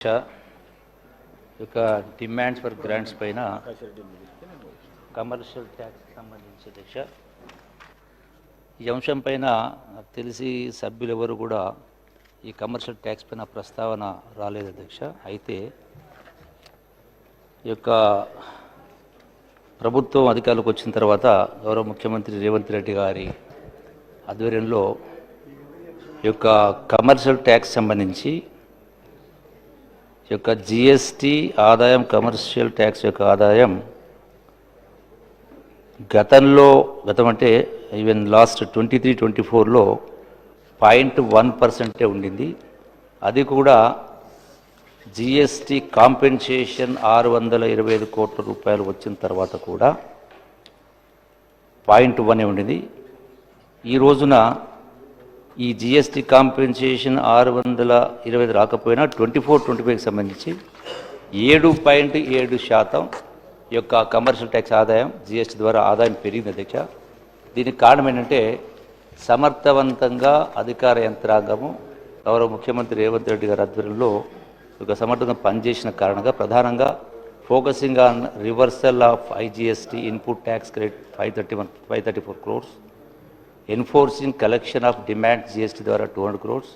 యొక్క demands for grants పైన commercial tax సంబంధించి అధ్యక్ష ఈ అంశం పైన నాకు తెలిసి సభ్యులు ఎవరు కూడా ఈ కమర్షియల్ ట్యాక్స్ పైన ప్రస్తావన రాలేదు అధ్యక్ష. అయితే ఈ యొక్క ప్రభుత్వం అధికారులకు వచ్చిన తర్వాత గౌరవ ముఖ్యమంత్రి రేవంత్ రెడ్డి గారి ఆధ్వర్యంలో ఈ యొక్క కమర్షియల్ ట్యాక్స్ సంబంధించి యొక్క జిఎస్టీ ఆదాయం కమర్షియల్ ట్యాక్స్ యొక్క ఆదాయం గతం అంటే ఈవెన్ లాస్ట్ 23-24లో 0.1% ఉండింది. అది కూడా జిఎస్టీ కాంపెన్సేషన్ 625 కోట్ల రూపాయలు వచ్చిన తర్వాత కూడా 0.1 ఉండింది. ఈ రోజున ఈ జిఎస్టీ కాంపెన్సేషన్ 625 రాకపోయినా 24-25కి సంబంధించి 7.7% యొక్క కమర్షియల్ ట్యాక్స్ ఆదాయం జిఎస్టీ ద్వారా ఆదాయం పెరిగింది అధ్యక్ష. దీనికి కారణం ఏంటంటే సమర్థవంతంగా అధికార యంత్రాంగము గౌరవ ముఖ్యమంత్రి రేవంత్ రెడ్డి గారి ఆధ్వర్యంలో ఒక సమర్థంగా పనిచేసిన కారణంగా ప్రధానంగా focusing on reversal of IGST input tax credit 534 crores, enforcing collection of demand GST ద్వారా 200 crores,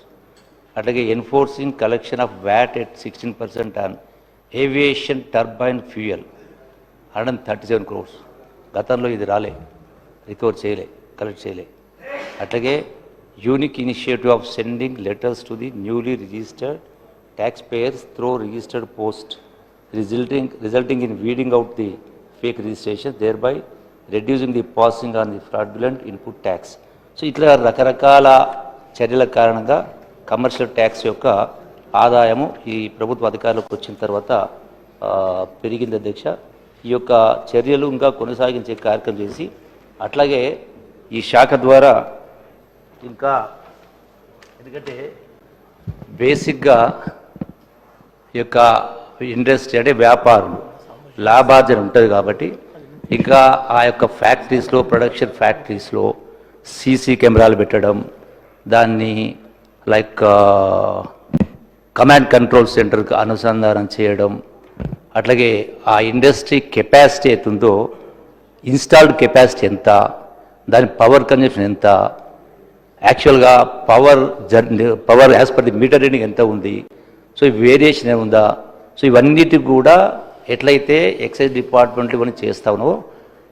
అట్లాగే enforcing collection of VAT at 16% on aviation turbine fuel 137 crores. గతంలో ఇది రాలే, రికవర్ చేయలే, కలెక్ట్ చేయలే. అట్లాగే unique initiative of sending letters to the newly registered tax payers through registered post resulting in weeding out the fake registration thereby reducing the passing on the fraudulent input tax. So ఇట్లా రకరకాల చర్యల కారణంగా commercial tax యొక్క ఆదాయము ఈ ప్రభుత్వ అధికారులకు వచ్చిన తర్వాత పెరిగింది అధ్యక్ష. ఈ యొక్క చర్యలు ఇంకా కొనసాగించే కార్యక్రమం చేసి అట్లాగే ఈ శాఖ ద్వారా ఇంకా ఎందుకంటే బేసిక్గా ఈ యొక్క ఇండస్ట్రీ అంటే వ్యాపారులు లాభార్జన ఉంటుంది కాబట్టి ఇంకా ఆ యొక్క ఫ్యాక్టరీస్లో ప్రొడక్షన్ ఫ్యాక్టరీస్లో సీసీ కెమెరాలు పెట్టడం, దాన్ని లైక్ కమాండ్ కంట్రోల్ సెంటర్కి అనుసంధానం చేయడం, అట్లాగే ఆ ఇండస్ట్రీ కెపాసిటీ అవుతుందో ఇన్స్టాల్డ్ కెపాసిటీ ఎంత, దాని పవర్ కన్జంప్షన్ ఎంత, యాక్చువల్గా power as per the meter reading ఎంత ఉంది, సో వేరియేషన్ ఏముందా, సో ఇవన్నిటి కూడా ఎట్లయితే ఎక్సైజ్ డిపార్ట్మెంట్లు ఇవన్నీ చేస్తా ఉన్నావో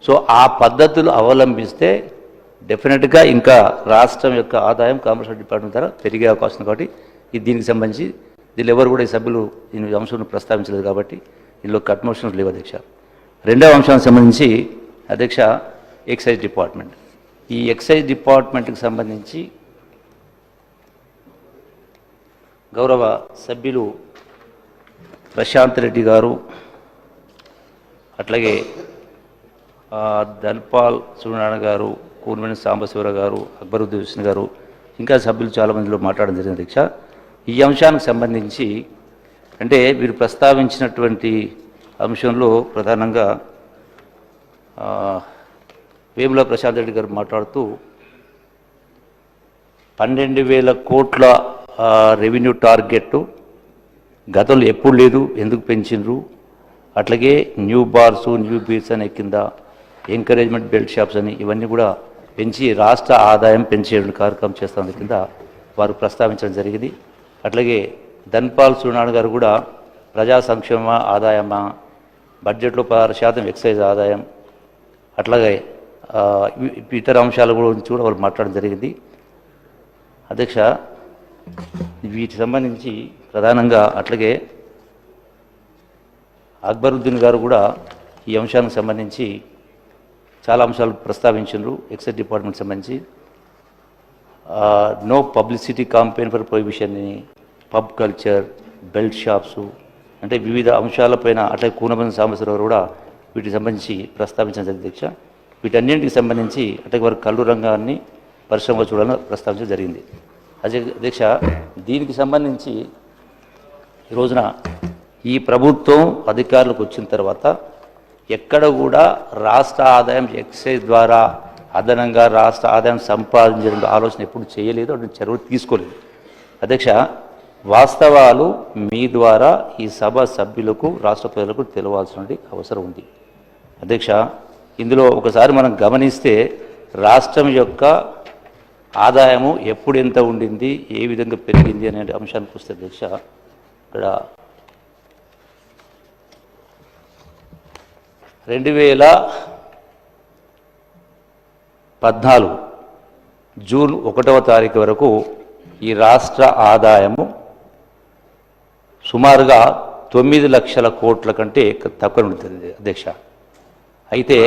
సో ఆ పద్ధతులు అవలంబిస్తే డెఫినెట్గా ఇంకా రాష్ట్రం యొక్క ఆదాయం కమర్షియల్ డిపార్ట్మెంట్ ద్వారా పెరిగే అవకాశం ఉంది. కాబట్టి ఇది దీనికి సంబంధించి దీనిలో ఎవరు కూడా ఈ సభ్యులు దీని అంశాన్ని ప్రస్తావించలేదు కాబట్టి ఇందులో కట్మోషన్స్ లేవు అధ్యక్ష. రెండవ అంశానికి సంబంధించి అధ్యక్ష ఎక్సైజ్ డిపార్ట్మెంట్. ఈ ఎక్సైజ్ డిపార్ట్మెంట్కి సంబంధించి గౌరవ సభ్యులు ప్రశాంత్ రెడ్డి గారు, అట్లాగే ధన్పాల్ సూర్యనారాయణ గారు, కూర్మేని సాంబశివరావు గారు, అక్బరుద్దీన్ గారు, ఇంకా సభ్యులు చాలామందిలో మాట్లాడడం జరిగింది అధ్యక్ష. ఈ అంశానికి సంబంధించి అంటే వీరు ప్రస్తావించినటువంటి అంశంలో ప్రధానంగా వేముల ప్రశాంత్ రెడ్డి గారు మాట్లాడుతూ 12,000 కోట్ల రెవెన్యూ టార్గెట్ గతంలో ఎప్పుడు లేదు, ఎందుకు పెంచిండ్రు, అట్లాగే న్యూ బార్స్ న్యూ బీర్స్ అనే కింద ఎంకరేజ్మెంట్ బెల్ట్ షాప్స్ అని ఇవన్నీ కూడా పెంచి రాష్ట్ర ఆదాయం పెంచే కార్యక్రమం చేస్తున్న కింద వారు ప్రస్తావించడం జరిగింది. అట్లాగే ధన్పాల్ సూర్యనారాయణ గారు కూడా ప్రజా సంక్షేమ ఆదాయమా, బడ్జెట్లో 16% ఎక్సైజ్ ఆదాయం, అట్లాగే ఇతర అంశాల గురించి కూడా వారు మాట్లాడడం జరిగింది అధ్యక్ష. వీటికి సంబంధించి ప్రధానంగా అట్లాగే అక్బరుద్దీన్ గారు కూడా ఈ అంశానికి సంబంధించి చాలా అంశాలు ప్రస్తావించారు. ఎక్సైజ్ డిపార్ట్మెంట్ సంబంధించి no publicity campaign for prohibition, pub culture, belt shops అంటే వివిధ అంశాలపైన అట్లాగే కూనబంది సాంబశివరావు కూడా వీటికి సంబంధించి ప్రస్తావించడం జరిగింది అధ్యక్ష. వీటన్నింటికి సంబంధించి అట్లాగే వారి కళ్ళు రంగాన్ని పరిశ్రమగా చూడాలని ప్రస్తావించడం జరిగింది అధ్యక్ష. దీనికి సంబంధించి ఈ రోజున ఈ ప్రభుత్వం అధికారులకు వచ్చిన తర్వాత ఎక్కడ కూడా రాష్ట్ర ఆదాయం ఎక్సైజ్ ద్వారా అదనంగా రాష్ట్ర ఆదాయం సంపాదించడం ఆలోచన ఎప్పుడు చేయలేదు, అటు చర్యలు తీసుకోలేదు అధ్యక్ష. వాస్తవాలు మీ ద్వారా ఈ సభ సభ్యులకు రాష్ట్ర ప్రజలకు తెలవాల్సిన అవసరం ఉంది. అధ్యక్ష, ఇందులో ఒకసారి మనం గమనిస్తే రాష్ట్రం యొక్క ఆదాయము ఎప్పుడు ఎంత ఉండింది, ఏ విధంగా పెరిగింది అనే అంశానికి వస్తే అధ్యక్ష, ఇక్కడ 2014 జూన్ 1వ తారీఖు వరకు ఈ రాష్ట్ర ఆదాయము సుమారుగా 9 లక్షల కోట్ల కంటే తక్కువ ఉంటుంది అధ్యక్ష. అయితే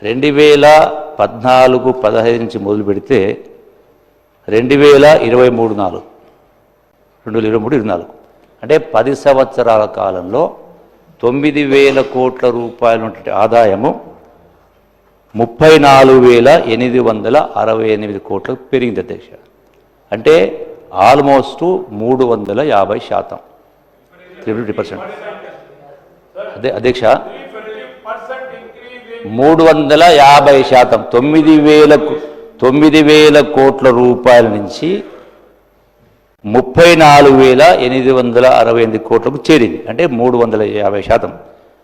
2014-15 నుంచి మొదలు పెడితే 2023-24 అంటే 10 సంవత్సరాల కాలంలో 9,000 కోట్ల రూపాయల ఆదాయము 34,868 కోట్లకు పెరిగింది అధ్యక్ష. అంటే ఆల్మోస్ట్ 350%, 350%. అదే అధ్యక్ష, 350%, 9,000 కోట్ల రూపాయల నుంచి 34,868 కోట్లకు చేరింది. అంటే 350%.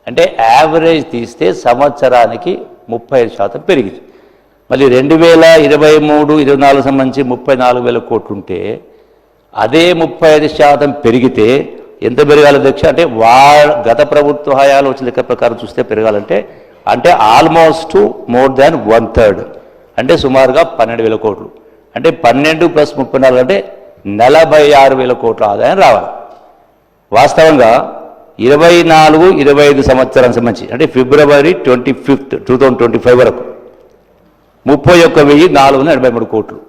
అంటే యావరేజ్ తీస్తే సంవత్సరానికి 35% పెరిగింది. మళ్ళీ 2023-24 సంబంధించి 34,000 కోట్లు ఉంటే అదే 35% పెరిగితే ఎంత పెరగాలి అధ్యక్ష? అంటే గత ప్రభుత్వ హయాలు వచ్చిన లెక్క ప్రకారం చూస్తే పెరగాలంటే అంటే ఆల్మోస్ట్ మోర్ దాన్ 1/3, అంటే సుమారుగా 12,000 కోట్లు. అంటే 12 + 34 అంటే 46,000 కోట్ల ఆదాయం రావాలి. వాస్తవంగా 24-25 సంవత్సరానికి సంబంధించి అంటే ఫిబ్రవరి 25, 2025 వరకు 31,483 కోట్లు.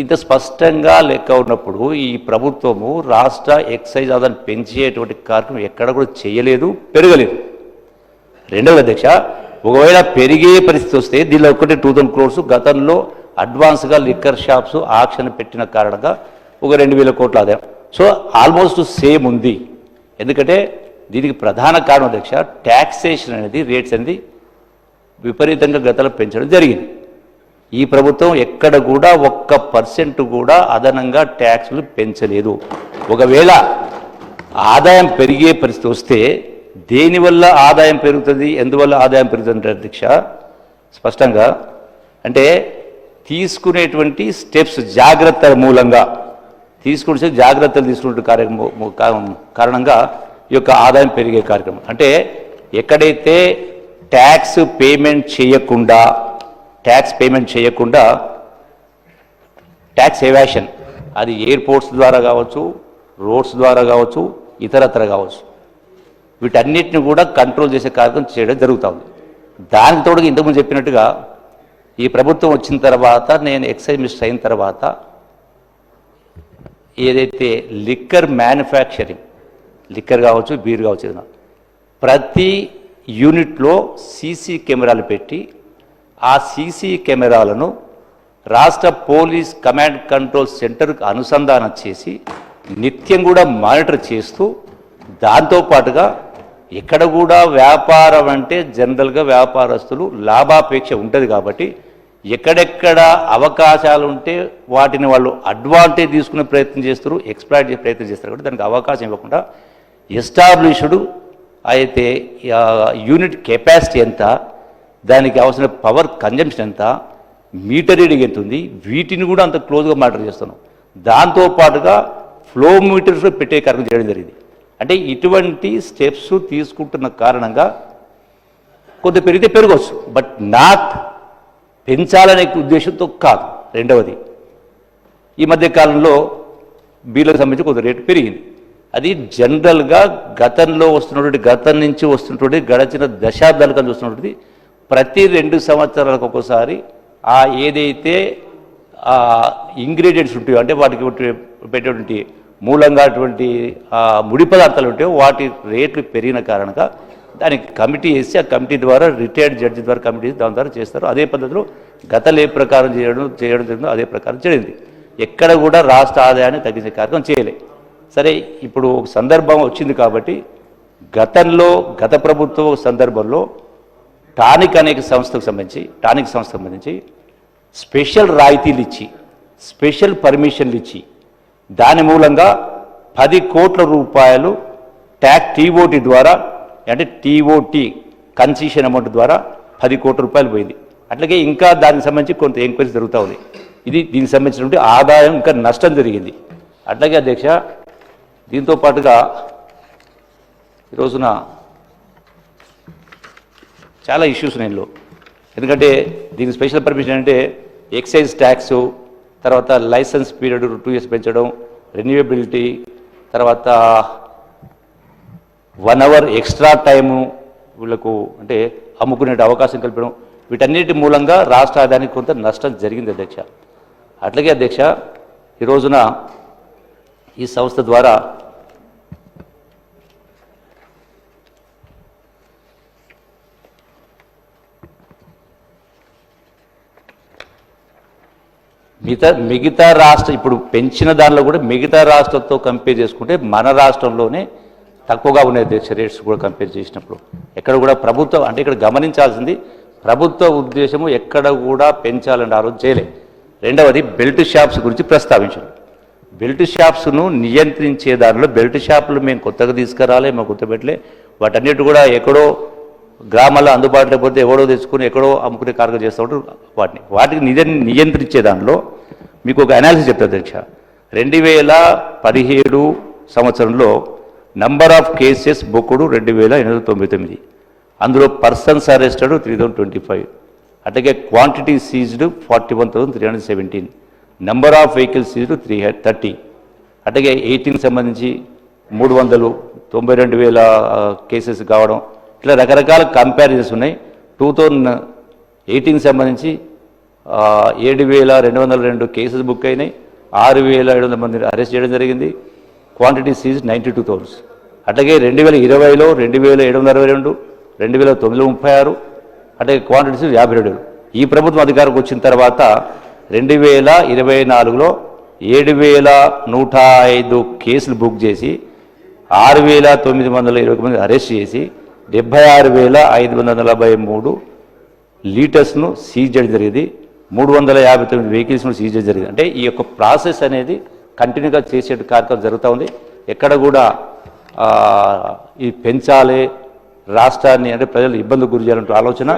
ఇంత స్పష్టంగా లెక్క ఉన్నప్పుడు ఈ ప్రభుత్వము రాష్ట్ర ఎక్సైజ్ ఆదాయాన్ని పెంచేటువంటి కార్యక్రమం ఎక్కడ కూడా చేయలేదు, పెరగలేదు. రెండవది అధ్యక్ష, ఒకవేళ పెరిగే పరిస్థితి వస్తే దీనిలో 2,000 crores గతంలో అడ్వాన్స్గా లిక్కర్ షాప్స్ ఆక్షన్ పెట్టిన కారణంగా 2,000 కోట్ల ఆదాయం. సో ఆల్మోస్ట్ సేమ్ ఉంది. ఎందుకంటే దీనికి ప్రధాన కారణం అధ్యక్ష, ట్యాక్సేషన్ అనేది, రేట్స్ అనేది విపరీతంగా గతంలో పెంచడం జరిగింది. ఈ ప్రభుత్వం ఎక్కడ కూడా 1% కూడా అదనంగా ట్యాక్సులు పెంచలేదు. ఒకవేళ ఆదాయం పెరిగే పరిస్థితి వస్తే దేనివల్ల ఆదాయం పెరుగుతుంది, ఎందువల్ల ఆదాయం పెరుగుతుంది అధ్యక్ష? స్పష్టంగా అంటే తీసుకునేటువంటి స్టెప్స్, జాగ్రత్తల మూలంగా జాగ్రత్తలు తీసుకునే కారణంగా ఈ యొక్క ఆదాయం పెరిగే కార్యక్రమం. అంటే ఎక్కడైతే ట్యాక్స్ పేమెంట్ చేయకుండా ట్యాక్స్ ఎవాషన్, అది ఎయిర్పోర్ట్స్ ద్వారా కావచ్చు, రోడ్స్ ద్వారా కావచ్చు, ఇతరత్ర కావచ్చు, వీటన్నిటిని కూడా కంట్రోల్ చేసే కార్యక్రమం చేయడం జరుగుతుంది. దానికి తోడుగా ఇంతకుముందు చెప్పినట్టుగా ఈ ప్రభుత్వం వచ్చిన తర్వాత, నేను ఎక్సైజ్ మినిస్టర్ అయిన తర్వాత ఏదైతే లిక్కర్ మ్యానుఫ్యాక్చరింగ్, లిక్కర్ కావచ్చు, బీర్ కావచ్చు, ప్రతి యూనిట్లో సీసీ కెమెరాలు పెట్టి ఆ సీసీ కెమెరాలను రాష్ట్ర పోలీస్ కమాండ్ కంట్రోల్ సెంటర్కు అనుసంధానం చేసి నిత్యం కూడా మానిటర్ చేస్తూ, దాంతోపాటుగా ఎక్కడ కూడా వ్యాపారం అంటే జనరల్గా వ్యాపారస్తులు లాభాపేక్ష ఉంటుంది కాబట్టి ఎక్కడెక్కడ అవకాశాలు ఉంటే వాటిని వాళ్ళు అడ్వాంటేజ్ తీసుకునే ప్రయత్నం చేస్తారు, ఎక్స్ప్లాయిట్ చేసే ప్రయత్నం చేస్తారు. కాబట్టి దానికి అవకాశం ఇవ్వకుండా ఎస్టాబ్లిష్డ్ అయితే యూనిట్ కెపాసిటీ ఎంత, దానికి అవసరం పవర్ కన్జంప్షన్ ఎంత, మీటర్ రీడింగ్ ఎంత ఉంది, వీటిని కూడా అంత క్లోజ్గా మానిటర్ చేస్తున్నాం. దాంతోపాటుగా ఫ్లో మీటర్స్ పెట్టే కార్యక్రమం చేయడం జరిగింది. అంటే ఇటువంటి స్టెప్స్ తీసుకుంటున్న కారణంగా కొంత పెరిగితే పెరగవచ్చు, బట్ నాట్ పెంచాలనే ఉద్దేశంతో కాదు. రెండవది, ఈ మధ్య కాలంలో బీర్లకు సంబంధించి కొంత రేటు పెరిగింది. అది జనరల్గా గతం నుంచి వస్తున్నటువంటి గడిచిన దశాబ్దాలుగా చూస్తున్నటువంటి ప్రతి 2 సంవత్సరాలకు ఒకసారి ఆ ఏదైతే ఇంగ్రీడియంట్స్ ఉంటాయో, అంటే వాటికి పెట్టేటువంటి మూలంగా అటువంటి ముడి పదార్థాలు ఉంటాయో వాటి రేట్లు పెరిగిన కారణంగా దానికి కమిటీ వేసి, ఆ కమిటీ ద్వారా రిటైర్డ్ జడ్జి ద్వారా కమిటీ దాని ద్వారా చేస్తారు. అదే పద్ధతిలో గతంలో ఏ ప్రకారం చేయడం జరిగిందో అదే ప్రకారం జరిగింది. ఎక్కడ కూడా రాష్ట్ర ఆదాయాన్ని తగ్గించే కార్యక్రమం చేయలే. సరే, ఇప్పుడు ఒక సందర్భం వచ్చింది కాబట్టి గత ప్రభుత్వ సందర్భంలో టానిక్ సంస్థకు సంబంధించి స్పెషల్ రాయితీలు ఇచ్చి, స్పెషల్ పర్మిషన్లు ఇచ్చి దాని మూలంగా 10 కోట్ల రూపాయలు టీఓటీ ద్వారా, అంటే టీఓటీ కన్సెషన్ అమౌంట్ ద్వారా 10 కోట్ల రూపాయలు పోయింది. అట్లాగే ఇంకా దానికి సంబంధించి కొంత ఎంక్వైరీ జరుగుతూ ఉంది. ఇది దీనికి సంబంధించినటువంటి ఆదాయం ఇంకా నష్టం జరిగింది. అట్లాగే అధ్యక్ష, దీంతో పాటుగా ఈ రోజున చాలా ఇష్యూస్ ఉన్నాయి ఇందులో. ఎందుకంటే దీనికి స్పెషల్ పర్మిషన్ అంటే ఎక్సైజ్ ట్యాక్సు, తర్వాత లైసెన్స్ పీరియడ్ 2 years పెంచడం, రెన్యూవబిలిటీ, తర్వాత 1 hour ఎక్స్ట్రా టైము వీళ్ళకు అంటే అమ్ముకునే అవకాశం కల్పడం, వీటన్నిటి మూలంగా రాష్ట్ర ఆదాయానికి కొంత నష్టం జరిగింది అధ్యక్ష. అట్లాగే అధ్యక్ష, ఈ రోజున ఈ సంస్థ ద్వారా మిగతా రాష్ట్ర ఇప్పుడు పెంచిన దానిలో కూడా మిగతా రాష్ట్రాలతో కంపేర్ చేసుకుంటే మన రాష్ట్రంలోనే తక్కువగా ఉన్నాయి అధ్యక్ష రేట్స్ కూడా కంపేర్ చేసినప్పుడు. ఎక్కడ కూడా ప్రభుత్వం అంటే ఇక్కడ గమనించాల్సింది ప్రభుత్వ ఉద్దేశము ఎక్కడ కూడా పెంచాలని ఆలోచన చేయలే. రెండవది బెల్ట్ షాప్స్ గురించి ప్రస్తావించారు. బెల్ట్ షాప్స్ను నియంత్రించే దానిలో బెల్ట్ షాపులు మేము కొత్తగా తీసుకురాలే, మాకు గుర్తుపెట్టలే, వాటన్నిటి కూడా ఎక్కడో గ్రామాల్లో అందుబాటులో పోతే ఎవడో తెచ్చుకుని ఎక్కడో అమ్ముకునే కార్గం చేస్తూ ఉంటారు. వాటికి నియంత్రించే దానిలో మీకు ఒక అనాలిసిస్ చెప్తారు అధ్యక్ష. 2017 సంవత్సరంలో నంబర్ ఆఫ్ కేసెస్ బుక్కుడు 2899, అందులో పర్సన్స్ అరెస్టెడ్ 3025, అట్లాగే quantity seized 41,317, number of vehicles seized 330, అట్లాగే 18 సంబంధించి 392,000 కేసెస్ కావడం, ఇట్లా రకరకాల కంపారిజన్స్ ఉన్నాయి. 2018 సంబంధించి 7,202 కేసెస్ బుక్ అయినాయి, 6,700 మంది అరెస్ట్ చేయడం జరిగింది, క్వాంటిటీ సీజ్ 92,000. అట్లాగే 2020లో 2,762, 2,936, అట్లాగే క్వాంటిటీ సీజ్ 52. ఈ ప్రభుత్వం అధికారికి వచ్చిన తర్వాత 2024లో 7,105 కేసులు బుక్ చేసి 6,920 మంది అరెస్ట్ చేసి 76,543 లీటర్స్ను సీజ్ చేయడం జరిగింది, 359 వెహికల్స్ను సీజ్ చేయడం జరిగింది. అంటే ఈ యొక్క ప్రాసెస్ అనేది కంటిన్యూగా చేసే కార్యక్రమం జరుగుతూ ఉంది. ఎక్కడ కూడా ఈ పెంచాలి రాష్ట్రాన్ని అంటే ప్రజలు ఇబ్బందులు గురి చేయాలంటే ఆలోచన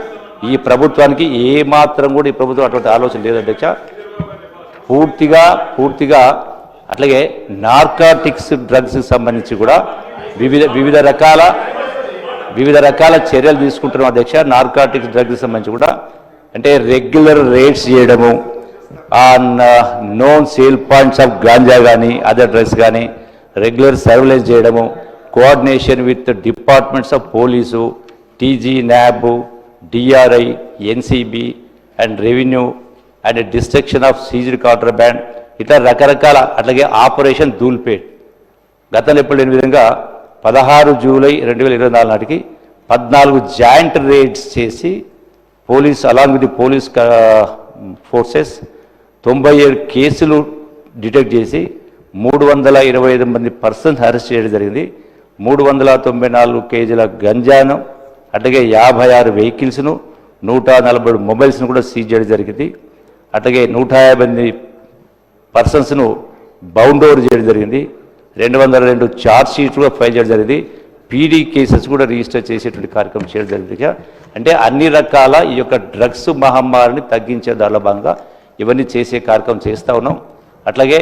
ఈ ప్రభుత్వానికి ఏమాత్రం కూడా ఈ ప్రభుత్వం అటువంటి ఆలోచన లేదు అధ్యక్ష. పూర్తిగా అట్లాగే నార్కాటిక్స్ డ్రగ్స్ సంబంధించి కూడా వివిధ రకాల చర్యలు తీసుకుంటున్నాం అధ్యక్ష. నార్కాటిక్స్ డ్రగ్స్ సంబంధించి కూడా అంటే రెగ్యులర్ రేట్స్ చేయడము, known sale points of ganja కానీ అదర్ డ్రగ్స్ కానీ రెగ్యులర్ సర్వేలెన్స్ చేయడము, coordination with departments of police, TG, NAB, DRI, NCB and revenue and destruction of seized contraband, ఇట్లా రకరకాల. అట్లాగే ఆపరేషన్ ధూల్పేట్ గతంలో ఎప్పుడు లేని విధంగా 16 జూలై 2024 నాటికి 14 జాయింట్ రేడ్స్ చేసి police along with police forces 97 కేసులు డిటెక్ట్ చేసి 325 మంది పర్సన్స్ అరెస్ట్ చేయడం జరిగింది, 394 కేజీల గంజాను, అట్లాగే 56 వెహికల్స్ను, 147 మొబైల్స్ను కూడా సీజ్ చేయడం జరిగింది. అట్లాగే 150 పర్సన్స్ను బౌండ్ ఓవర్ చేయడం జరిగింది, 202 ఛార్జ్ షీట్లు ఫైల్ చేయడం జరిగింది, పీడీ కేసెస్ కూడా రిజిస్టర్ చేసేటువంటి కార్యక్రమం చేయడం జరిగింది. అంటే అన్ని రకాల ఈ యొక్క డ్రగ్స్ మహమ్మారిని తగ్గించే దానిలో భాగంగా ఇవన్నీ చేసే కార్యక్రమం చేస్తూ ఉన్నాం. అట్లాగే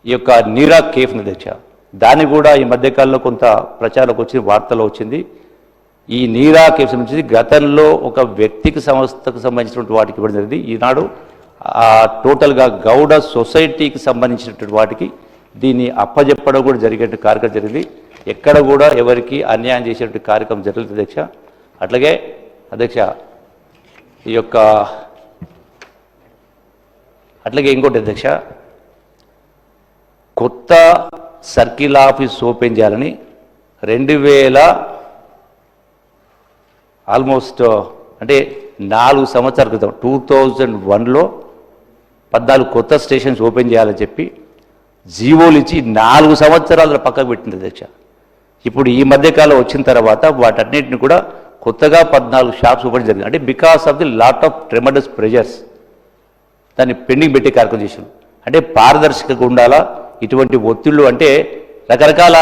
ఈ యొక్క నీరా కేఫ్ అధ్యక్ష, దాన్ని కూడా ఈ మధ్యకాలంలో కొంత ప్రచారంలోకి వచ్చి వార్తలో వచ్చింది. ఈ నీరా కేఫ్ సంబంధించి గతంలో ఒక వ్యక్తికి సంస్థకు సంబంధించినటువంటి వాటికి ఇవ్వడం జరిగింది. ఈనాడు టోటల్గా గౌడ సొసైటీకి సంబంధించినటువంటి వాటికి దీన్ని అప్పజెప్పడం కూడా జరిగే కార్యక్రమం జరిగింది. ఎక్కడ కూడా ఎవరికి అన్యాయం చేసేటువంటి కార్యక్రమం జరుగుతుంది అధ్యక్ష. అట్లాగే అధ్యక్ష ఈ యొక్క అట్లాగే ఇంకోటి అధ్యక్ష, కొత్త సర్కిల్ ఆఫీస్ ఓపెన్ చేయాలని 2000 ఆల్మోస్ట్ అంటే 4 సంవత్సరాల క్రితం 2001లో 14 కొత్త స్టేషన్స్ ఓపెన్ చేయాలని చెప్పి జీవోలు ఇచ్చి 4 సంవత్సరాల పక్కకు పెట్టింది అధ్యక్ష. ఇప్పుడు ఈ మధ్యకాలం వచ్చిన తర్వాత వాటన్నిటిని కూడా కొత్తగా 14 షాప్స్ ఓపెన్ జరిగింది. అంటే because of the lot of tremendous pressures దాన్ని పెండింగ్ పెట్టే కార్యక్రమం చేసాం. అంటే పారదర్శకంగా ఉండాలా, ఇటువంటి ఒత్తిళ్ళు అంటే రకరకాల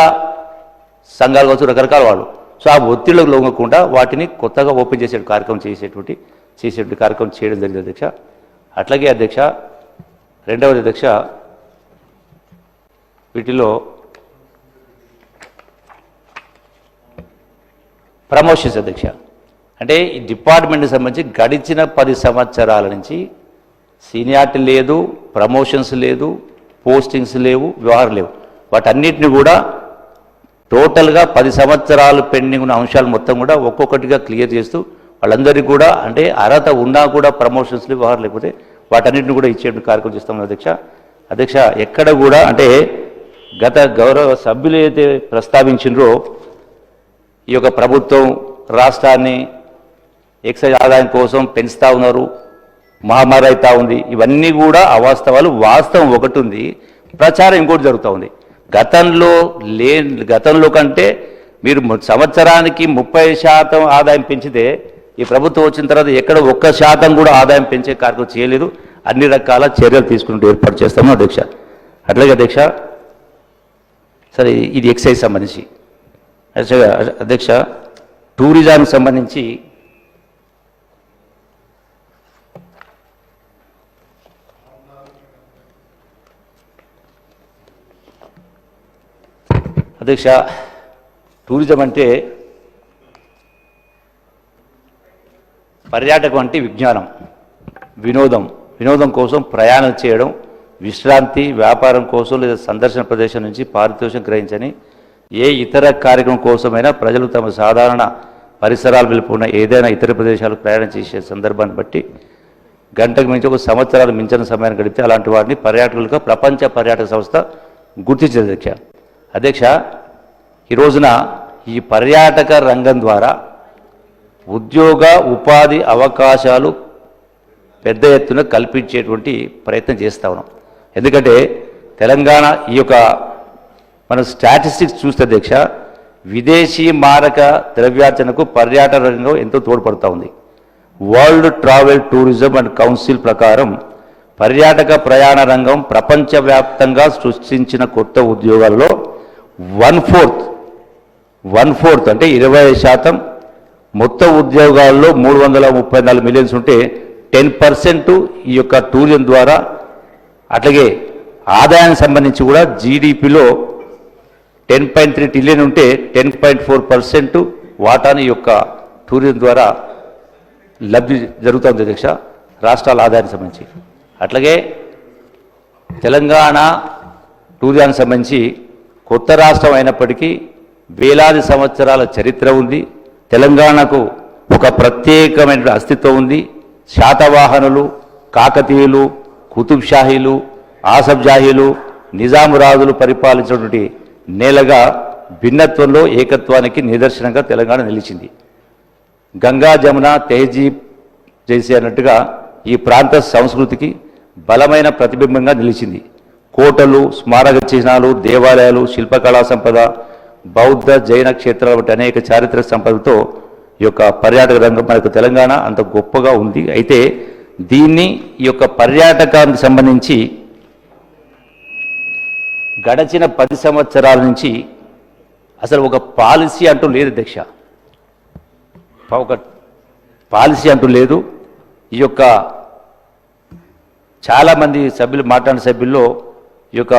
సంఘాలు కావచ్చు, రకరకాల వాళ్ళు. సో ఆ ఒత్తిళ్లకు లొంగకుండా వాటిని కొత్తగా ఓపెన్ చేసే కార్యక్రమం చేసేటువంటి కార్యక్రమం చేయడం జరిగింది అధ్యక్ష. అట్లాగే అధ్యక్ష, రెండవది అధ్యక్ష, వీటిలో ప్రమోషన్స్ అధ్యక్ష. అంటే ఈ డిపార్ట్మెంట్కి సంబంధించి గడిచిన 10 సంవత్సరాల నుంచి సీనియారిటీ లేదు, ప్రమోషన్స్ లేదు, పోస్టింగ్స్ లేవు, వ్యవహారం లేవు. వాటన్నిటిని కూడా టోటల్గా 10 సంవత్సరాలు పెండింగ్ ఉన్న అంశాలు మొత్తం కూడా ఒక్కొక్కటిగా క్లియర్ చేస్తూ వాళ్ళందరికీ కూడా అంటే అర్హత ఉన్నా కూడా ప్రమోషన్స్ వ్యవహారం లేకపోతే వాటన్నిటిని కూడా ఇచ్చే కార్యక్రమం చేస్తాం అధ్యక్ష. ఎక్కడ కూడా అంటే గత గౌరవ సభ్యులు అయితే ప్రస్తావించినరో ఈ యొక్క ప్రభుత్వం రాష్ట్రాన్ని ఎక్సైజ్ ఆదాయం కోసం పెంచుతూ ఉన్నారు, మహమ్మారి అవుతూ ఉంది, ఇవన్నీ కూడా అవాస్తవాలు. వాస్తవం ఒకటి ఉంది, ప్రచారం ఇంకోటి జరుగుతూ ఉంది. గతంలో కంటే మీరు సంవత్సరానికి 30% ఆదాయం పెంచితే ఈ ప్రభుత్వం వచ్చిన తర్వాత ఎక్కడ 1% కూడా ఆదాయం పెంచే కార్యక్రమం చేయలేదు. అన్ని రకాల చర్యలు తీసుకుంటూ ఏర్పాటు చేస్తాము అధ్యక్ష. అట్లాగే అధ్యక్ష, సరే ఇది ఎక్సైజ్ సంబంధించి అధ్యక్ష, టూరిజానికి సంబంధించి అధ్యక్ష, టూరిజం అంటే పర్యాటకం అంటే విజ్ఞానం, వినోదం కోసం ప్రయాణం చేయడం, విశ్రాంతి, వ్యాపారం కోసం లేదా సందర్శన ప్రదేశం నుంచి పారితోషికం గ్రహించని ఏ ఇతర కార్యక్రమం కోసమైనా ప్రజలు తమ సాధారణ పరిసరాలు వెలుపున్న ఏదైనా ఇతర ప్రదేశాలకు ప్రయాణం చేసే సందర్భాన్ని బట్టి గంటకు మించి 1 సంవత్సరాలు మించిన సమయాన్ని గడిపితే అలాంటి వాటిని పర్యాటకులుగా ప్రపంచ పర్యాటక సంస్థ గుర్తించింది అధ్యక్ష. ఈ రోజున ఈ పర్యాటక రంగం ద్వారా ఉద్యోగ ఉపాధి అవకాశాలు పెద్ద ఎత్తున కల్పించేటువంటి ప్రయత్నం చేస్తూ ఉన్నాం. ఎందుకంటే తెలంగాణ ఈ యొక్క మన స్టాటిస్టిక్స్ చూస్తే అధ్యక్ష, విదేశీ మారక ద్రవ్యార్జనకు పర్యాటక రంగం ఎంతో తోడ్పడుతూ ఉంది. World travel tourism and council ప్రకారం పర్యాటక ప్రయాణ రంగం ప్రపంచవ్యాప్తంగా సృష్టించిన కొత్త ఉద్యోగాల్లో 1/4 అంటే 20% మొత్తం ఉద్యోగాల్లో 334 మిలియన్స్ ఉంటే 10% ఈ యొక్క టూరిజం ద్వారా. అట్లాగే ఆదాయానికి సంబంధించి కూడా జీడిపిలో 10.3 ట్రిలియన్ ఉంటే 10.4% వాటాని యొక్క టూరిజం ద్వారా లబ్ధి జరుగుతుంది అధ్యక్ష, రాష్ట్రాల ఆదాయానికి సంబంధించి. అట్లాగే తెలంగాణ టూరిజానికి సంబంధించి కొత్త రాష్ట్రం అయినప్పటికీ వేలాది సంవత్సరాల చరిత్ర ఉంది. తెలంగాణకు ఒక ప్రత్యేకమైన అస్తిత్వం ఉంది. శాతవాహనులు, కాకతీయులు, కుతుబ్షాహీలు, ఆసఫ్జాహీలు, నిజామురాజులు పరిపాలించినటువంటి నేలగా భిన్నత్వంలో ఏకత్వానికి నిదర్శనంగా తెలంగాణ నిలిచింది. గంగా జమున తెహజీబ్ చేసే అన్నట్టుగా ఈ ప్రాంత సంస్కృతికి బలమైన ప్రతిబింబంగా నిలిచింది. కోటలు, స్మారక చిహ్నాలు, దేవాలయాలు, శిల్పకళా సంపద, బౌద్ధ జైన క్షేత్రాల వంటి అనేక చారిత్రక సంపదలతో ఈ యొక్క పర్యాటక రంగం మనకు తెలంగాణ అంత గొప్పగా ఉంది. అయితే దీన్ని ఈ యొక్క పర్యాటకానికి సంబంధించి గడచిన 10 సంవత్సరాల నుంచి అసలు ఒక పాలసీ అంటూ లేదు అధ్యక్ష, ఒక పాలసీ అంటూ లేదు. ఈ యొక్క చాలామంది సభ్యులు మాట్లాడిన సభ్యుల్లో ఈ యొక్క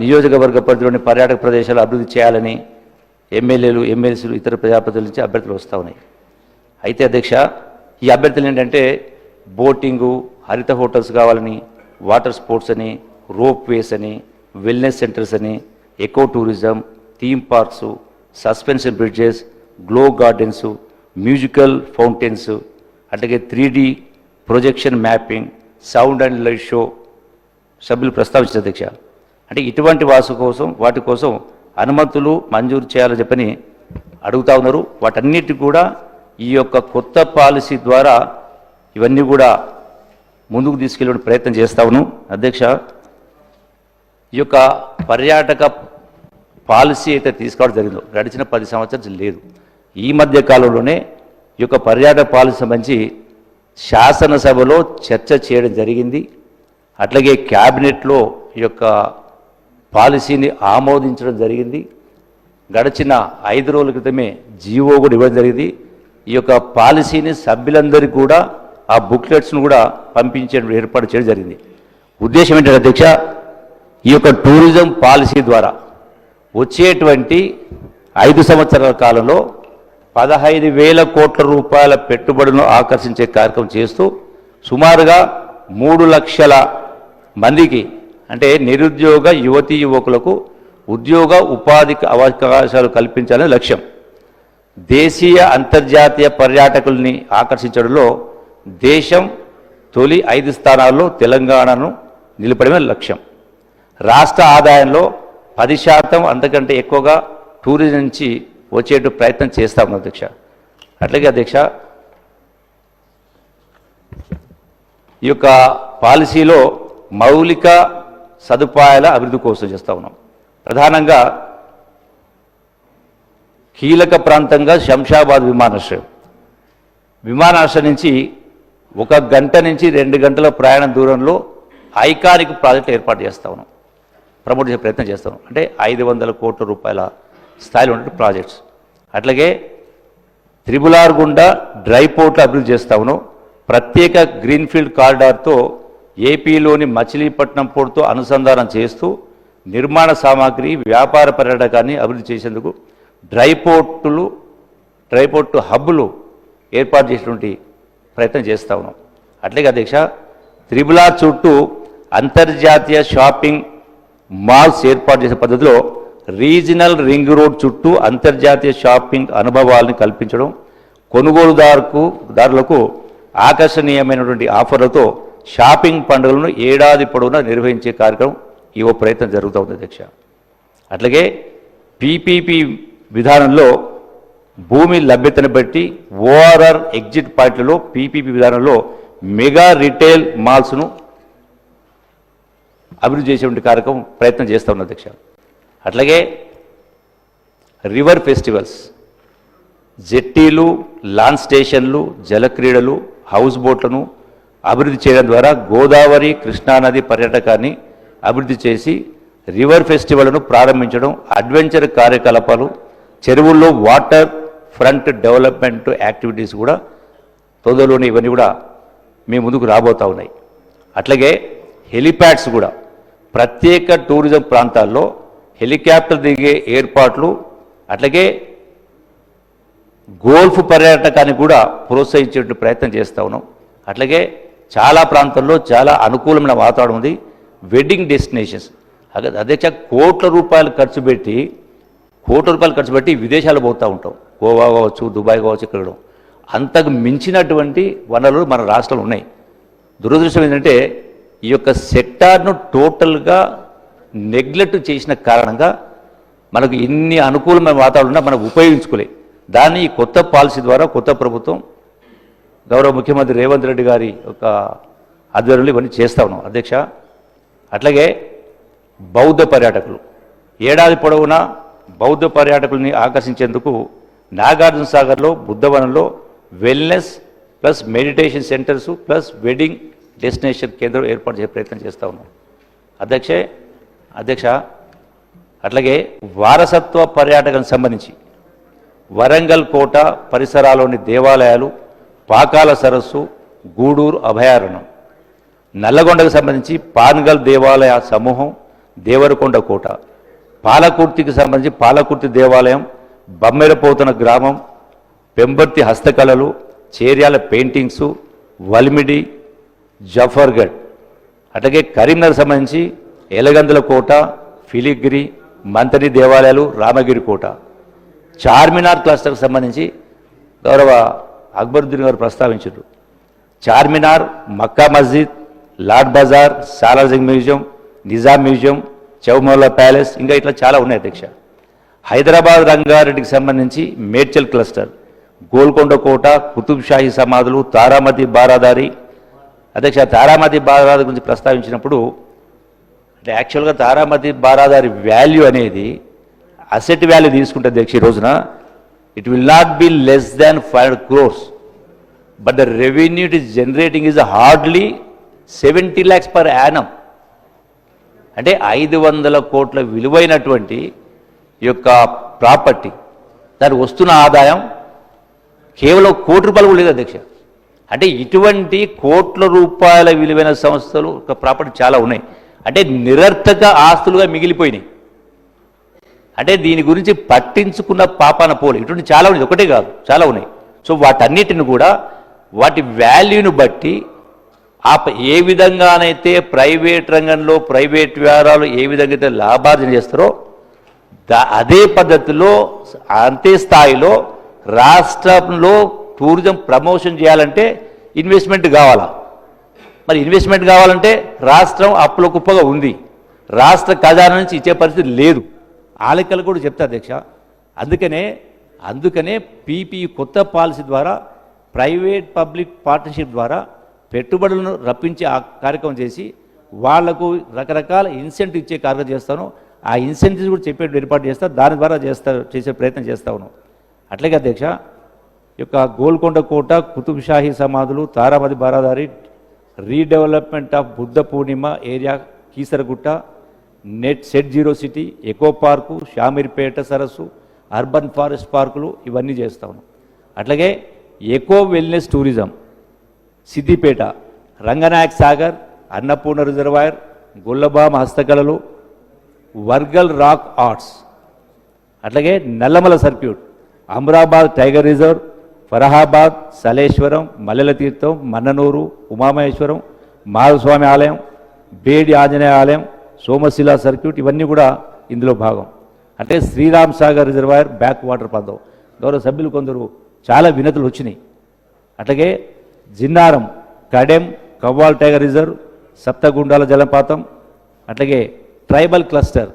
నియోజకవర్గ పరిధిలోని పర్యాటక ప్రదేశాలు అభివృద్ధి చేయాలని ఎమ్మెల్యేలు, ఎమ్మెల్సీలు, ఇతర ప్రజాప్రతినిధుల నుంచి అభ్యర్థులు వస్తూ ఉన్నాయి. అయితే అధ్యక్ష, ఈ అభ్యర్థులు ఏంటంటే బోటింగు, హరిత హోటల్స్ కావాలని, వాటర్ స్పోర్ట్స్ అని, రోప్ వేస్ అని, వెల్నెస్ సెంటర్స్ అని, eco tourism, theme parks, suspension bridges, glow gardens, musical fountains, అట్లాగే 3D projection mapping, sound and light show సభ్యులు ప్రస్తావించారు అధ్యక్ష. అంటే ఇటువంటి వాటి కోసం అనుమతులు మంజూరు చేయాలని చెప్పని అడుగుతూ ఉన్నారు. వాటన్నిటి కూడా ఈ యొక్క కొత్త పాలసీ ద్వారా ఇవన్నీ కూడా ముందుకు తీసుకెళ్ళే ప్రయత్నం చేస్తా ఉన్నాం అధ్యక్ష. ఈ యొక్క పర్యాటక పాలసీ అయితే తీసుకోవడం జరిగిందో గడిచిన 10 సంవత్సరాలు లేదు. ఈ మధ్య కాలంలోనే ఈ యొక్క పర్యాటక పాలసీ సంబంధించి శాసనసభలో చర్చ చేయడం జరిగింది. అట్లాగే క్యాబినెట్లో ఈ యొక్క పాలసీని ఆమోదించడం జరిగింది. గడిచిన 5 రోజుల క్రితమే జీవో కూడా ఇవ్వడం జరిగింది. ఈ యొక్క పాలసీని సభ్యులందరికీ కూడా ఆ బుక్లెట్స్ను కూడా పంపించే ఏర్పాటు చేయడం జరిగింది. ఉద్దేశం ఏంటంటే అధ్యక్ష, ఈ యొక్క టూరిజం పాలసీ ద్వారా వచ్చేటువంటి 5 సంవత్సరాల కాలంలో 15,000 కోట్ల రూపాయల పెట్టుబడులను ఆకర్షించే కార్యక్రమం చేస్తూ సుమారుగా 3 లక్షల మందికి అంటే నిరుద్యోగ యువతీ యువకులకు ఉద్యోగ ఉపాధి అవకాశాలు కల్పించాలనే లక్ష్యం. దేశీయ అంతర్జాతీయ పర్యాటకుల్ని ఆకర్షించడంలో దేశం తొలి 5 స్థానాల్లో తెలంగాణను నిలపడమే లక్ష్యం. రాష్ట్ర ఆదాయంలో 10% అంతకంటే ఎక్కువగా టూరిజం నుంచి వచ్చేట్టు ప్రయత్నం చేస్తాము అధ్యక్ష. అట్లాగే అధ్యక్ష, ఈ యొక్క పాలసీలో మౌలిక సదుపాయాల అభివృద్ధి కోసం చేస్తూ ఉన్నాం. ప్రధానంగా కీలక ప్రాంతంగా శంషాబాద్ విమానాశ్రయం నుంచి 1 గంట నుంచి 2 గంటల ప్రయాణ దూరంలో ఐకానిక్ ప్రాజెక్టు ఏర్పాటు చేస్తూ ఉన్నాం, ప్రమోట్ చేసే ప్రయత్నం చేస్తాం. అంటే 500 కోట్ల రూపాయల స్థాయిలో ఉన్న ప్రాజెక్ట్స్. అట్లాగే త్రిబులార్ గుండా డ్రై పోర్ట్లు అభివృద్ధి చేస్తూ ఉన్నాం. ప్రత్యేక గ్రీన్ఫీల్డ్ కారిడార్తో ఏపీలోని మచిలీపట్నం పోర్టుతో అనుసంధానం చేస్తూ నిర్మాణ సామాగ్రి వ్యాపార పర్యాటకాన్ని అభివృద్ధి చేసేందుకు డ్రై పోర్టు హబ్బులు ఏర్పాటు చేసేటువంటి ప్రయత్నం చేస్తూ ఉన్నాం. అట్లాగే అధ్యక్ష, త్రిబులార్ చుట్టూ అంతర్జాతీయ షాపింగ్ మాల్స్ ఏర్పాటు చేసే పద్ధతిలో రీజనల్ రింగ్ రోడ్ చుట్టూ అంతర్జాతీయ షాపింగ్ అనుభవాలను కల్పించడం, కొనుగోలుదారులకు ఆకర్షణీయమైనటువంటి ఆఫర్లతో షాపింగ్ పండుగలను ఏడాది పొడవునా నిర్వహించే కార్యక్రమం ఈ ప్రయత్నం జరుగుతుంది అధ్యక్ష. అట్లాగే పీపీపీ విధానంలో భూమి లభ్యతను బట్టి ఓఆర్ఆర్ ఎగ్జిట్ పాయింట్లలో పీపీపీ విధానంలో మెగా రిటైల్ మాల్స్ను అభివృద్ధి చేసేటువంటి కార్యక్రమం ప్రయత్నం చేస్తూ ఉన్న అధ్యక్ష. అట్లాగే రివర్ ఫెస్టివల్స్, జెట్టీలు, లాంచ్ స్టేషన్లు, జలక్రీడలు, హౌస్ బోట్లను అభివృద్ధి చేయడం ద్వారా గోదావరి కృష్ణానది పర్యాటకాన్ని అభివృద్ధి చేసి రివర్ ఫెస్టివల్ను ప్రారంభించడం, అడ్వెంచర్ కార్యకలాపాలు, చెరువుల్లో వాటర్ ఫ్రంట్ డెవలప్మెంట్ యాక్టివిటీస్ కూడా తొందరలోనే ఇవన్నీ కూడా మీ ముందుకు రాబోతూ ఉన్నాయి. అట్లాగే హెలిప్యాడ్స్ కూడా ప్రత్యేక టూరిజం ప్రాంతాల్లో హెలికాప్టర్ దిగే ఏర్పాట్లు, అట్లాగే గోల్ఫ్ పర్యాటకాన్ని కూడా ప్రోత్సహించే ప్రయత్నం చేస్తూ ఉన్నాం. అట్లాగే చాలా ప్రాంతాల్లో చాలా అనుకూలమైన వాతావరణం ఉంది. వెడ్డింగ్ డెస్టినేషన్స్ అధ్యక్ష, కోట్ల రూపాయలు ఖర్చు పెట్టి విదేశాలు పోతూ ఉంటాం. గోవా కావచ్చు, దుబాయ్ కావచ్చు, ఇక్కడ అంతకు మించినటువంటి వనరులు మన రాష్ట్రంలో ఉన్నాయి. దురదృష్టం ఏంటంటే ఈ యొక్క సెక్టార్ను టోటల్గా నెగ్లెక్ట్ చేసిన కారణంగా మనకు ఇన్ని అనుకూలమైన వాతావరణం మనం ఉపయోగించుకోలే. దాన్ని ఈ కొత్త పాలసీ ద్వారా కొత్త ప్రభుత్వం గౌరవ ముఖ్యమంత్రి రేవంత్ రెడ్డి గారి యొక్క ఆధ్వర్యంలో ఇవన్నీ చేస్తూ ఉన్నాం అధ్యక్ష. అట్లాగే బౌద్ధ పర్యాటకులు, ఏడాది పొడవునా బౌద్ధ పర్యాటకుల్ని ఆకర్షించేందుకు నాగార్జున సాగర్లో బుద్ధవనంలో wellness plus meditation centres plus wedding destination కేంద్రం ఏర్పాటు చేసే ప్రయత్నం చేస్తూ ఉన్నాం అధ్యక్ష. అట్లాగే వారసత్వ పర్యాటకం సంబంధించి వరంగల్ కోట పరిసరాల్లోని దేవాలయాలు, పాకాల సరస్సు, గూడూరు అభయారణ్యం, నల్లగొండకు సంబంధించి పాన్గల్ దేవాలయ సమూహం, దేవరకొండ కోట, పాలకుర్తికి సంబంధించి పాలకుర్తి దేవాలయం, బమ్మెరపోతన గ్రామం, పెంబర్తి హస్తకళలు, చేర్యాల పెయింటింగ్సు, వల్మిడి, జఫర్గఢ్. అట్లాగే కరీంనగర్ సంబంధించి ఎలగందుల కోట, ఫిలిగిరి, మంతని దేవాలయాలు, రామగిరి కోట, చార్మినార్ క్లస్టర్కి సంబంధించి గౌరవ అక్బరుద్దీన్ గారు ప్రస్తావించారు. Charminar, Mecca Masjid, Lad Bazaar, Salarjung museum, Nizam museum, Chowmahalla palace, ఇంకా ఇట్లా చాలా ఉన్నాయి అధ్యక్ష. హైదరాబాద్ రంగారెడ్డికి సంబంధించి మేడ్చల్ క్లస్టర్, గోల్కొండ కోట, కుతుబ్ షాహీ సమాధులు, తారామతి బారాదారి. అధ్యక్ష, తారామతి బారాదారి గురించి ప్రస్తావించినప్పుడు అంటే యాక్చువల్గా తారామతి బారాదారి వాల్యూ అనేది అసెట్ వాల్యూ తీసుకుంటే అధ్యక్ష ఈ రోజున it will not be less than 5 crores, but the revenue it is generating is hardly 70 lakhs per annum. అంటే 500 కోట్ల విలువైనటువంటి ఈ యొక్క ప్రాపర్టీ, దానికి వస్తున్న ఆదాయం కేవలం ₹1 కోటి కూడా లేదు అధ్యక్ష. అంటే ఇటువంటి కోట్ల రూపాయల విలువైన సంస్థలు ఒక ప్రాపర్టీ చాలా ఉన్నాయి, అంటే నిరర్థక ఆస్తులుగా మిగిలిపోయినాయి. అంటే దీని గురించి పట్టించుకున్న పాపాన పోలే. ఇటువంటి చాలా ఉన్నాయి, ఒకటే కాదు చాలా ఉన్నాయి. సో వాటన్నిటిని కూడా వాటి వాల్యూను బట్టి ఏ విధంగానైతే ప్రైవేట్ రంగంలో ప్రైవేట్ వ్యవహారాలు ఏ విధంగా అయితే లాభార్జన చేస్తారో అదే పద్ధతిలో అంతే స్థాయిలో రాష్ట్రంలో టూరిజం ప్రమోషన్ చేయాలంటే ఇన్వెస్ట్మెంట్ కావాలా. మరి ఇన్వెస్ట్మెంట్ కావాలంటే రాష్ట్రం అప్పుల కుప్పగా ఉంది, రాష్ట్ర ఖజానా నుంచి ఇచ్చే పరిస్థితి లేదు. ఆ లెక్కలు కూడా చెప్తా అధ్యక్ష. అందుకనే పీపీ కొత్త పాలసీ ద్వారా ప్రైవేట్ పబ్లిక్ పార్ట్నర్షిప్ ద్వారా పెట్టుబడులను రప్పించే ఆ కార్యక్రమం చేసి వాళ్లకు రకరకాల ఇన్సెంటివ్ ఇచ్చే కార్యక్రమం చేస్తాను. ఆ ఇన్సెంటివ్స్ కూడా చెప్పేట్టు ఏర్పాటు చేస్తా, దాని ద్వారా చేసే ప్రయత్నం చేస్తా ఉన్నాం. అట్లాగే అధ్యక్ష, యొక్క గోల్కొండ కోట, కుతుబ్ షాహీ సమాధులు, Taramati Baradari, redevelopment of Buddha Purnima area, Keesaragutta, set zero city, eco park, Shamirpet సరస్సు, అర్బన్ ఫారెస్ట్ పార్కులు ఇవన్నీ చేస్తా ఉన్నాం. అట్లాగే eco wellness tourism, Siddipet, Ranganayak Sagar, Annapurna reservoir, Gollabhama హస్తకళలు, వర్గల్ రాక్ ఆర్ట్స్, అట్లాగే Nallamala circuit, Amrabad tiger reserve, Farahabad, Saleshwaram, Mallela Theertham, Mannanur, Umamaheswaram, Madhavaswami ఆలయం, బేడి ఆంజనేయ ఆలయం, సోమశిల సర్క్యూట్ ఇవన్నీ కూడా ఇందులో భాగం. అంటే Sriram Sagar reservoir backwater ప్రాంతం. గౌరవ సభ్యులు కొందరు చాలా వినతులు వచ్చినాయి. అట్లాగే జిన్నారం, కడెం, కవ్వాల్ టైగర్ రిజర్వ్, సప్తగుండాల జలపాతం, అట్లాగే tribal cluster,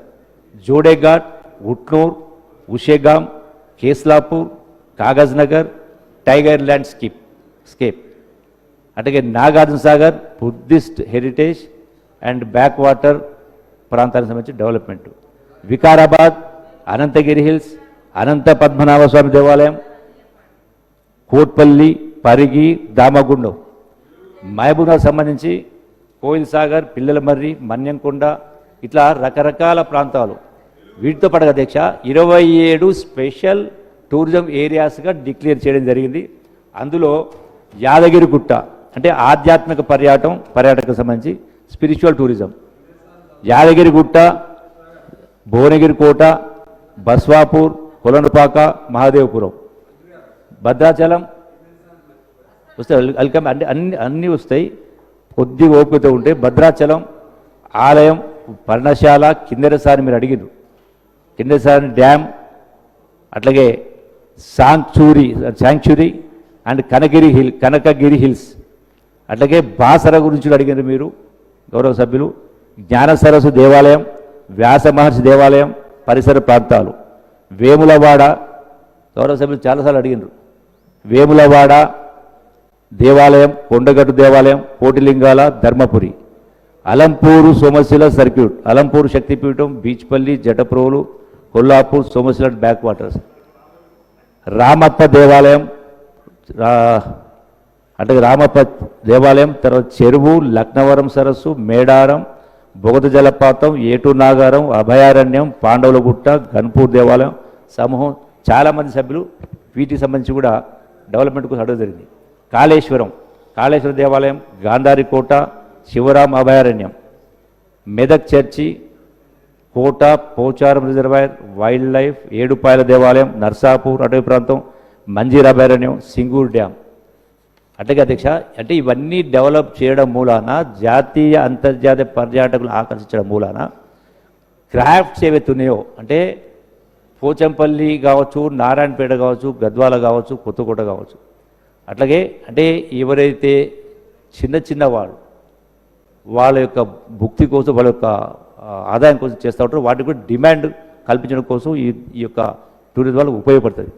Jodeghat, Utnoor, Ushegaon, Keslapur, Kagaz Nagar, tiger landscape, అట్లాగే Nagarjuna Sagar Buddhist heritage and backwater ప్రాంతానికి సంబంధించి డెవలప్మెంట్, వికారాబాద్, అనంతగిరి హిల్స్, అనంత పద్మనాభ స్వామి దేవాలయం, కోట్పల్లి, పరిగి, దామగుండం, మహబూబ్నగర్ సంబంధించి కోయిల్ సాగర్, పిల్లలమర్రి, మన్యంకొండ, ఇట్లా రకరకాల ప్రాంతాలు. వీటితో పాటు అధ్యక్ష 27 స్పెషల్ టూరిజం ఏరియాస్గా డిక్లేర్ చేయడం జరిగింది. అందులో యాదగిరి గుట్ట అంటే ఆధ్యాత్మిక పర్యాటకకు సంబంధించి స్పిరిచువల్ టూరిజం, యాదగిరి గుట్ట, భువనగిరి కోట, బస్వాపూర్, కొలనుపాక, మహాదేవపురం, భద్రాచలం వస్తాయి. అల్కమ్ అంటే అన్నీ వస్తాయి, కొద్దిగా ఓపికతో ఉంటే. భద్రాచలం ఆలయం, పర్ణశాల, కిందరసాని మీరు అడిగిరు, కిందరసాని డ్యామ్, అట్లాగే శాంక్చురీ అండ్ కనకగిరి హిల్స్, అట్లాగే బాసర గురించి అడిగినారు మీరు గౌరవ సభ్యులు. జ్ఞాన సరస్సు దేవాలయం, వ్యాస మహర్షి దేవాలయం పరిసర ప్రాంతాలు, వేములవాడ గౌరవ సభ్యులు చాలాసార్లు అడిగినారు, వేములవాడ దేవాలయం, కొండగట్టు దేవాలయం, Kotilingala, Dharmapuri, Alampur Somasila circuit, Alampur Shaktipeetham, Beechupally, Jataprolu, Kollapur, Somasila backwaters, Ramappa దేవాలయం, అంటే రామప్ప దేవాలయం, తర్వాత చెరువు, లక్నవరం సరస్సు, మేడారం, బొగత జలపాతం, ఏటు నాగారం, అభయారణ్యం, పాండవులగుట్ట, గన్పూర్ దేవాలయం సమూహం. చాలామంది సభ్యులు వీటికి సంబంధించి కూడా డెవలప్మెంట్ కోసం అడగ జరిగింది. కాళేశ్వర దేవాలయం, గాంధారి కోట, శివరాం అభయారణ్యం, మెదక్ చర్చి, కోట, Pocharam reservoir, wildlife, Edupayala దేవాలయం, నర్సాపూర్ అటవీ ప్రాంతం, మంజీర్ అభయారణ్యం, సింగూర్ డ్యామ్. అట్లాగే అధ్యక్ష, అంటే ఇవన్నీ డెవలప్ చేయడం మూలాన జాతీయ అంతర్జాతీయ పర్యాటకులను ఆకర్షించడం మూలాన క్రాఫ్ట్స్ ఏవైతే ఉన్నాయో, అంటే పోచంపల్లి కావచ్చు, నారాయణపేట కావచ్చు, గద్వాల కావచ్చు, కొత్తకోట కావచ్చు, అట్లాగే అంటే ఎవరైతే చిన్న వాళ్ళ యొక్క భుక్తి కోసం, వాళ్ళ యొక్క ఆదాయం కోసం చేస్తూ ఉంటారో వాటికి కూడా డిమాండ్ కల్పించడం కోసం ఈ యొక్క టూరిజం వాళ్ళకు ఉపయోగపడుతుంది.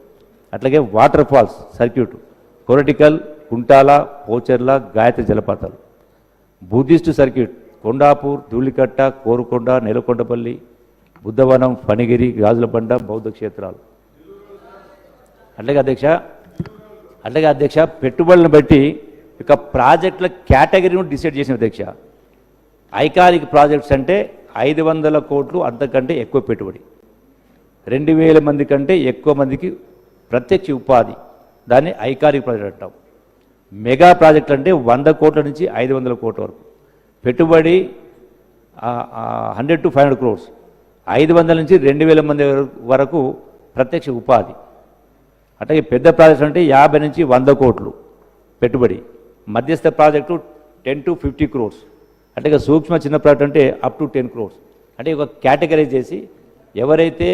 అట్లాగే waterfalls circuit, Koratikal, Kuntala, Pocherla, Gayatri జలపాతాలు, బుద్ధిస్టు సర్క్యూట్, కొండాపూర్, ధూళికట్ట, కోరుకొండ, నెలకొండపల్లి, బుద్ధవనం, ఫణిగిరి, గాజులబండ, బౌద్ధ క్షేత్రాలు. అట్లాగే అధ్యక్ష పెట్టుబడులను బట్టి ఇక ప్రాజెక్టుల కేటగిరీని డిసైడ్ చేసిన అధ్యక్ష. ఐకానిక్ ప్రాజెక్ట్స్ అంటే 500 కోట్లు అంతకంటే ఎక్కువ పెట్టుబడి, 2000 మంది కంటే ఎక్కువ మందికి ప్రత్యక్ష ఉపాధి, దాన్ని ఐకానిక్ ప్రాజెక్ట్ అంటాం. మెగా ప్రాజెక్ట్ అంటే 100 కోట్ల నుంచి 500 కోట్ల వరకు పెట్టుబడి, 100 to 500 crores, 500 నుంచి 2000 మంది వరకు ప్రత్యక్ష ఉపాధి. అట్లాగే పెద్ద ప్రాజెక్ట్స్ అంటే 50 నుంచి 100 కోట్లు పెట్టుబడి, మధ్యస్థ ప్రాజెక్టు 10 to 50 crores, అంటే సూక్ష్మ చిన్న ప్రాజెక్ట్ అంటే అప్ టు 10 crores. అంటే ఒక కేటగరైజ్ చేసి ఎవరైతే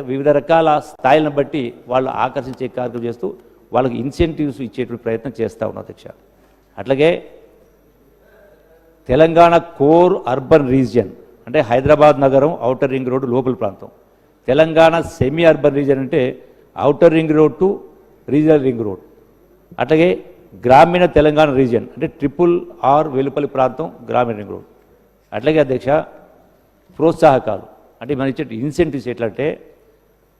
వివిధ రకాల స్థాయిలను బట్టి వాళ్ళు ఆకర్షించే కార్యక్రమం చేస్తూ వాళ్ళకి ఇన్సెంటివ్స్ ఇచ్చేటువంటి ప్రయత్నం చేస్తూ ఉన్నాం అధ్యక్ష. అట్లాగే తెలంగాణ కోర్ అర్బన్ రీజియన్ అంటే హైదరాబాద్ నగరం, ఔటర్ రింగ్ రోడ్డు లోపల ప్రాంతం. తెలంగాణ సెమీ అర్బన్ రీజియన్ అంటే outer ring road to regional ring road. అట్లాగే గ్రామీణ తెలంగాణ రీజియన్ అంటే RRR వెలుపల్లి ప్రాంతం, గ్రామీణ రింగ్ రోడ్. అట్లాగే అధ్యక్ష ప్రోత్సాహకాలు అంటే మనం ఇచ్చే ఇన్సెంటివ్స్ ఎట్లంటే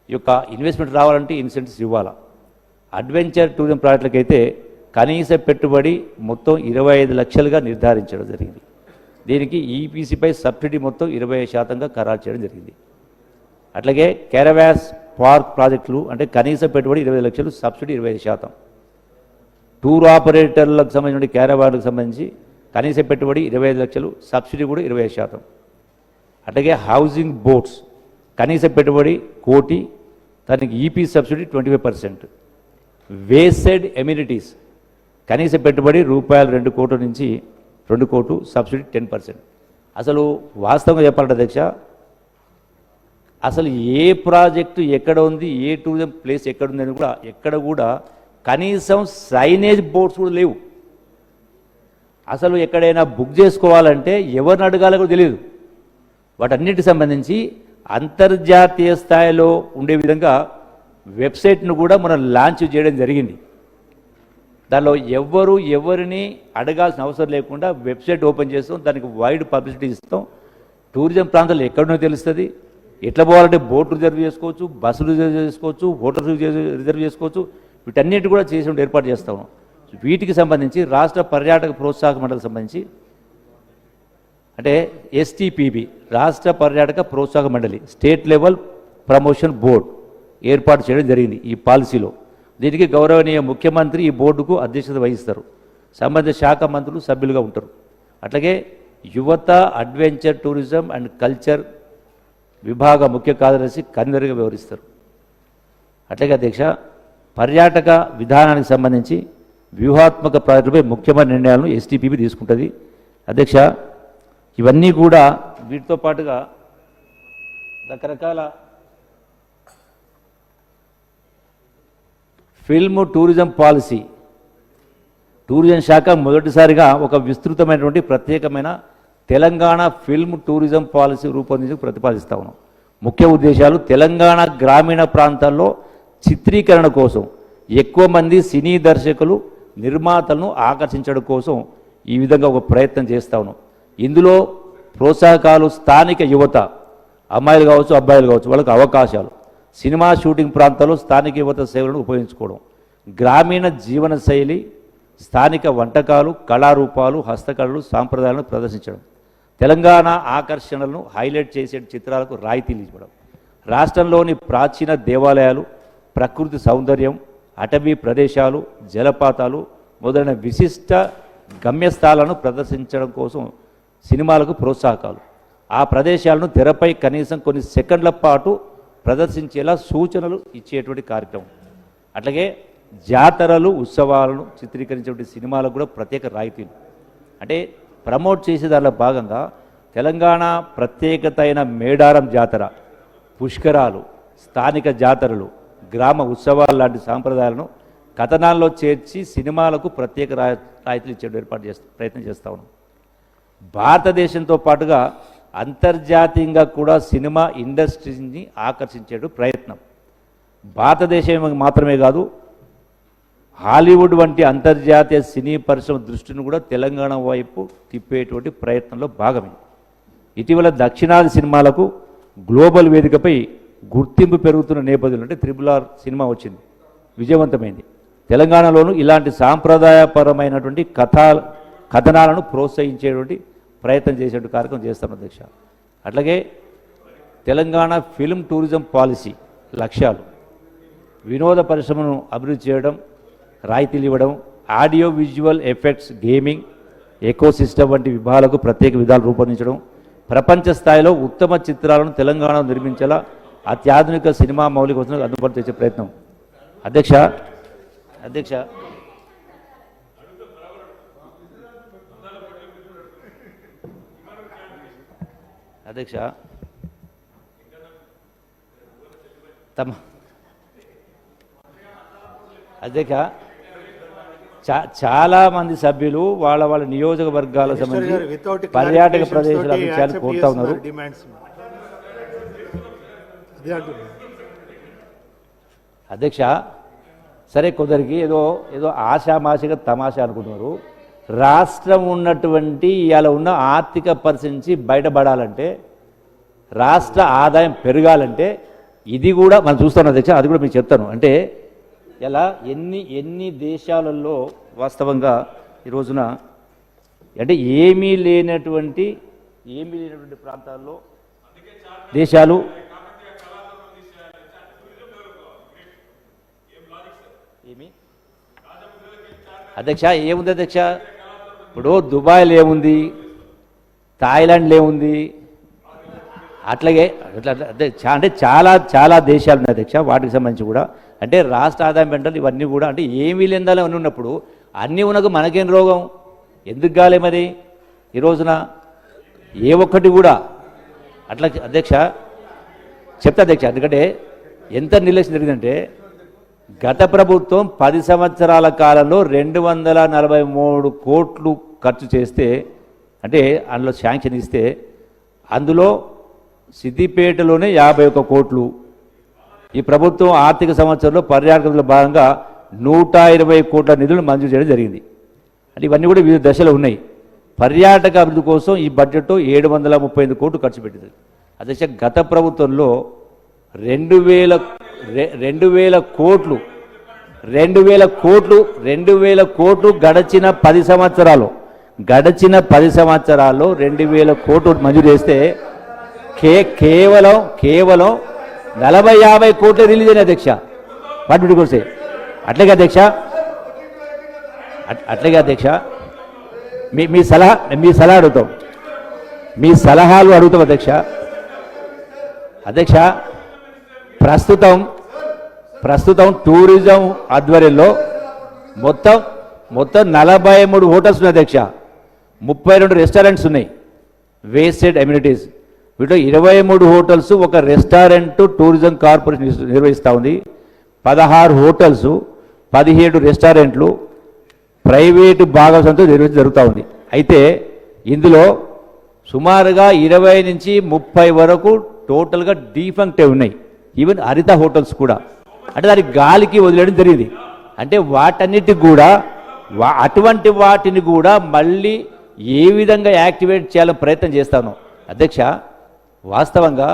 ఈ యొక్క ఇన్వెస్ట్మెంట్ రావాలంటే ఇన్సెంటివ్స్ ఇవ్వాలా. అడ్వెంచర్ టూరిజం ప్రాజెక్టులకు అయితే కనీస పెట్టుబడి మొత్తం 25 లక్షలుగా నిర్ధారించడం జరిగింది. దీనికి ఈపీసీపై సబ్సిడీ మొత్తం 20% ఖరారు చేయడం జరిగింది. అట్లాగే క్యారవాస్ పార్క్ ప్రాజెక్టులు అంటే కనీస పెట్టుబడి 25 లక్షలు, సబ్సిడీ 25%. టూర్ ఆపరేటర్లకు సంబంధించిన క్యారవాన్లకు సంబంధించి కనీస పెట్టుబడి 25 లక్షలు, సబ్సిడీ కూడా 25%. అట్లాగే హౌసింగ్ బోట్స్ కనీస పెట్టుబడి 1 కోటి, దానికి ఈపీ సబ్సిడీ 25%. వేసెడ్ ఎమ్యూనిటీస్ కనీస పెట్టుబడి రూపాయలు 2 కోట్ల నుంచి 2 కోట్లు, సబ్సిడీ 10%. అసలు వాస్తవంగా చెప్పాలంటే అధ్యక్ష, అసలు ఏ ప్రాజెక్టు ఎక్కడ ఉంది, ఏ టూరిజం ప్లేస్ ఎక్కడ ఉంది అని కూడా ఎక్కడ కూడా కనీసం సైనేజ్ బోర్డ్స్ కూడా లేవు. అసలు ఎక్కడైనా బుక్ చేసుకోవాలంటే ఎవరిని అడగాలో కూడా తెలియదు. వాటన్నిటికి సంబంధించి అంతర్జాతీయ స్థాయిలో ఉండే విధంగా వెబ్సైట్ను కూడా మనం లాంచ్ చేయడం జరిగింది. దానిలో ఎవరిని అడగాల్సిన అవసరం లేకుండా వెబ్సైట్ ఓపెన్ చేస్తాం, దానికి వైడ్ పబ్లిసిటీ ఇస్తాం. టూరిజం ప్రాంతాలు ఎక్కడనో తెలుస్తుంది. ఎట్లా పోవాలంటే బోట్ రిజర్వ్ చేసుకోవచ్చు, బస్సులు రిజర్వ్ చేసుకోవచ్చు, హోటల్స్ రిజర్వ్ చేసుకోవచ్చు. వీటన్నిటి కూడా చేసి ఏర్పాటు చేస్తాము. వీటికి సంబంధించి రాష్ట్ర పర్యాటక ప్రోత్సాహక మండలికి సంబంధించి అంటే STPB రాష్ట్ర పర్యాటక ప్రోత్సాహక మండలి స్టేట్ లెవెల్ ప్రమోషన్ బోర్డ్ ఏర్పాటు చేయడం జరిగింది ఈ పాలసీలో. దీనికి గౌరవనీయ ముఖ్యమంత్రి ఈ బోర్డుకు అధ్యక్షత వహిస్తారు. సంబంధిత శాఖ మంత్రులు సభ్యులుగా ఉంటారు. అట్లాగే యువత, అడ్వెంచర్ టూరిజం అండ్ కల్చర్ విభాగ ముఖ్య కార్యదర్శి కన్వీనర్గా వ్యవహరిస్తారు. అట్లాగే అధ్యక్ష పర్యాటక విధానానికి సంబంధించి వ్యూహాత్మక ప్రాజెక్టులపై ముఖ్యమైన నిర్ణయాలను STPB తీసుకుంటుంది. అధ్యక్ష ఇవన్నీ కూడా వీటితో పాటుగా రకరకాల ఫిల్మ్ టూరిజం పాలసీ, టూరిజం శాఖ మొదటిసారిగా ఒక విస్తృతమైనటువంటి ప్రత్యేకమైన తెలంగాణ ఫిల్మ్ టూరిజం పాలసీ రూపొందించి ప్రతిపాదిస్తా ఉన్నాం. ముఖ్య ఉద్దేశాలు తెలంగాణ గ్రామీణ ప్రాంతాల్లో చిత్రీకరణ కోసం ఎక్కువ మంది సినీ దర్శకులు, నిర్మాతలను ఆకర్షించడం కోసం ఈ విధంగా ఒక ప్రయత్నం చేస్తా ఉన్నాం. ఇందులో ప్రోత్సాహకాలు స్థానిక యువత, అమ్మాయిలు కావచ్చు, అబ్బాయిలు కావచ్చు, వాళ్ళకి అవకాశాలు, సినిమా షూటింగ్ ప్రాంతాల్లో స్థానిక యువత సేవలను ఉపయోగించుకోవడం, గ్రామీణ జీవన శైలి, స్థానిక వంటకాలు, కళారూపాలు, హస్తకళలు, సాంప్రదాయాలను ప్రదర్శించడం, తెలంగాణ ఆకర్షణలను హైలైట్ చేసే చిత్రాలకు రాయితీలు ఇవ్వడం, రాష్ట్రంలోని ప్రాచీన దేవాలయాలు, ప్రకృతి సౌందర్యం, అటవీ ప్రదేశాలు, జలపాతాలు మొదలైన విశిష్ట గమ్యస్థానాలను ప్రదర్శించడం కోసం సినిమాలకు ప్రోత్సాహకాలు, ఆ ప్రదేశాలను తెరపై కనీసం కొన్ని సెకండ్ల పాటు ప్రదర్శించేలా సూచనలు ఇచ్చేటువంటి కార్యక్రమం. అట్లాగే జాతరలు, ఉత్సవాలను చిత్రీకరించేటువంటి సినిమాలకు కూడా ప్రత్యేక రాయితీలు. అంటే ప్రమోట్ చేసే దానిలో భాగంగా తెలంగాణ ప్రత్యేకత అయిన మేడారం జాతర, పుష్కరాలు, స్థానిక జాతరలు, గ్రామ ఉత్సవాలు లాంటి సాంప్రదాయాలను కథనాల్లో చేర్చి సినిమాలకు ప్రత్యేక రాయితీలు ఇచ్చే ప్రయత్నం చేస్తూ ఉన్నాం. భారతదేశంతో పాటుగా అంతర్జాతీయంగా కూడా సినిమా ఇండస్ట్రీని ఆకర్షించే ప్రయత్నం. భారతదేశం మాత్రమే కాదు, హాలీవుడ్ వంటి అంతర్జాతీయ సినీ పరిశ్రమ దృష్టిని కూడా తెలంగాణ వైపు తిప్పేటువంటి ప్రయత్నంలో భాగమే. ఇటీవల దక్షిణాది సినిమాలకు గ్లోబల్ వేదికపై గుర్తింపు పెరుగుతున్న నేపథ్యంలో అంటే RRR సినిమా వచ్చింది, విజయవంతమైంది. తెలంగాణలోనూ ఇలాంటి సాంప్రదాయపరమైనటువంటి కథనాలను ప్రోత్సహించేటువంటి ప్రయత్నం చేసేటువంటి కార్యక్రమం చేస్తాం అధ్యక్ష. అట్లాగే తెలంగాణ ఫిల్మ్ టూరిజం పాలసీ లక్ష్యాలు వినోద పరిశ్రమను అభివృద్ధి చేయడం, రాయితీలు ఇవ్వడం, audio visual effects, gaming, ecosystem వంటి విభాగాలకు ప్రత్యేక విధాలు రూపొందించడం, ప్రపంచ స్థాయిలో ఉత్తమ చిత్రాలను తెలంగాణలో నిర్మించేలా అత్యాధునిక సినిమా మౌలిక వసతులను అందుబాటు చేసే ప్రయత్నం. అధ్యక్ష అధ్యక్ష అధ్యక్ష తమ అధ్యక్ష చాలా మంది సభ్యులు వాళ్ళ వాళ్ళ నియోజకవర్గాల సంబంధించి పర్యాటక ప్రదేశాలు అభివృద్ధి కోరుతా ఉన్నారు. అధ్యక్ష సరే, కొందరికి ఏదో ఏదో ఆశామాషగా తమాషా అనుకుంటున్నారు. రాష్ట్రం ఉన్నటువంటి ఇవాళ ఉన్న ఆర్థిక పరిస్థితి నుంచి బయటపడాలంటే, రాష్ట్ర ఆదాయం పెరగాలంటే ఇది కూడా మనం చూస్తాం అధ్యక్ష. అది కూడా మీకు చెప్తాను. అంటే ఇలా ఎన్ని దేశాలలో వాస్తవంగా ఈ రోజున అంటే ఏమీ లేనటువంటి ప్రాంతాల్లో దేశాలు ఏమి అధ్యక్ష ఏముంది అధ్యక్ష? ఇప్పుడు దుబాయ్లో ఏముంది, థాయిలాండ్లో ఏముంది, అట్లాగే అంటే చాలా దేశాలు ఉన్నాయి అధ్యక్ష. వాటికి సంబంధించి కూడా అంటే రాష్ట్ర ఆదాయం పెంటలు ఇవన్నీ కూడా అంటే ఏమీ లేదాలో అన్నీ ఉన్నప్పుడు అన్నీ ఉన్నకు మనకేం రోగం ఎందుకు కాలే మరి ఈ రోజున ఏ ఒక్కటి కూడా అట్లా అధ్యక్ష చెప్తా అధ్యక్ష. ఎందుకంటే ఎంత నిర్లక్ష్యం జరిగిందంటే గత ప్రభుత్వం 10 సంవత్సరాల కాలంలో 243 కోట్లు ఖర్చు చేస్తే, అంటే అందులో శాంక్షన్ ఇస్తే అందులో సిద్దిపేటలోనే 51 కోట్లు. ఈ ప్రభుత్వం ఆర్థిక సంవత్సరంలో పర్యాటకంలో భాగంగా 120 కోట్ల నిధులు మంజూరు చేయడం జరిగింది. అంటే ఇవన్నీ కూడా వివిధ దశలు ఉన్నాయి. పర్యాటక అభివృద్ధి కోసం ఈ బడ్జెట్లో 735 కోట్లు ఖర్చు పెట్టింది. అధ్యక్ష గత ప్రభుత్వంలో 2000 కోట్లు గడిచిన 10 సంవత్సరాల్లో 2000 కోట్లు మంజూరు చేస్తే కేవలం 40-50 కోట్లు రిలీజ్ అయిన అధ్యక్ష వాటి కోసే. అట్లాగే అధ్యక్ష మీ సలహా అడుగుతాం, మీ సలహాలు అడుగుతాం అధ్యక్ష. ప్రస్తుతం టూరిజం ఆధ్వర్యంలో మొత్తం 43 హోటల్స్ ఉన్నాయి అధ్యక్ష. 32 రెస్టారెంట్స్ ఉన్నాయి, వేస్టెడ్ అమ్యూనిటీస్. వీటిలో 23 హోటల్స్, ఒక రెస్టారెంట్ టూరిజం కార్పొరేషన్ నిర్వహిస్తూ ఉంది. 16 హోటల్స్, 17 రెస్టారెంట్లు ప్రైవేటు భాగస్వామ్యంతో జరుగుతూ ఉంది. అయితే ఇందులో సుమారుగా 20 నుంచి 30 వరకు టోటల్గా డీఫంక్ట్ ఉన్నాయి. ఈవెన్ హరిత హోటల్స్ కూడా అంటే దానికి గాలికి వదిలేయడం జరిగింది. అంటే వాటన్నిటికి కూడా అటువంటి వాటిని కూడా మళ్ళీ ఏ విధంగా యాక్టివేట్ చేయాలని ప్రయత్నం చేస్తాను అధ్యక్ష. వాస్తవంగా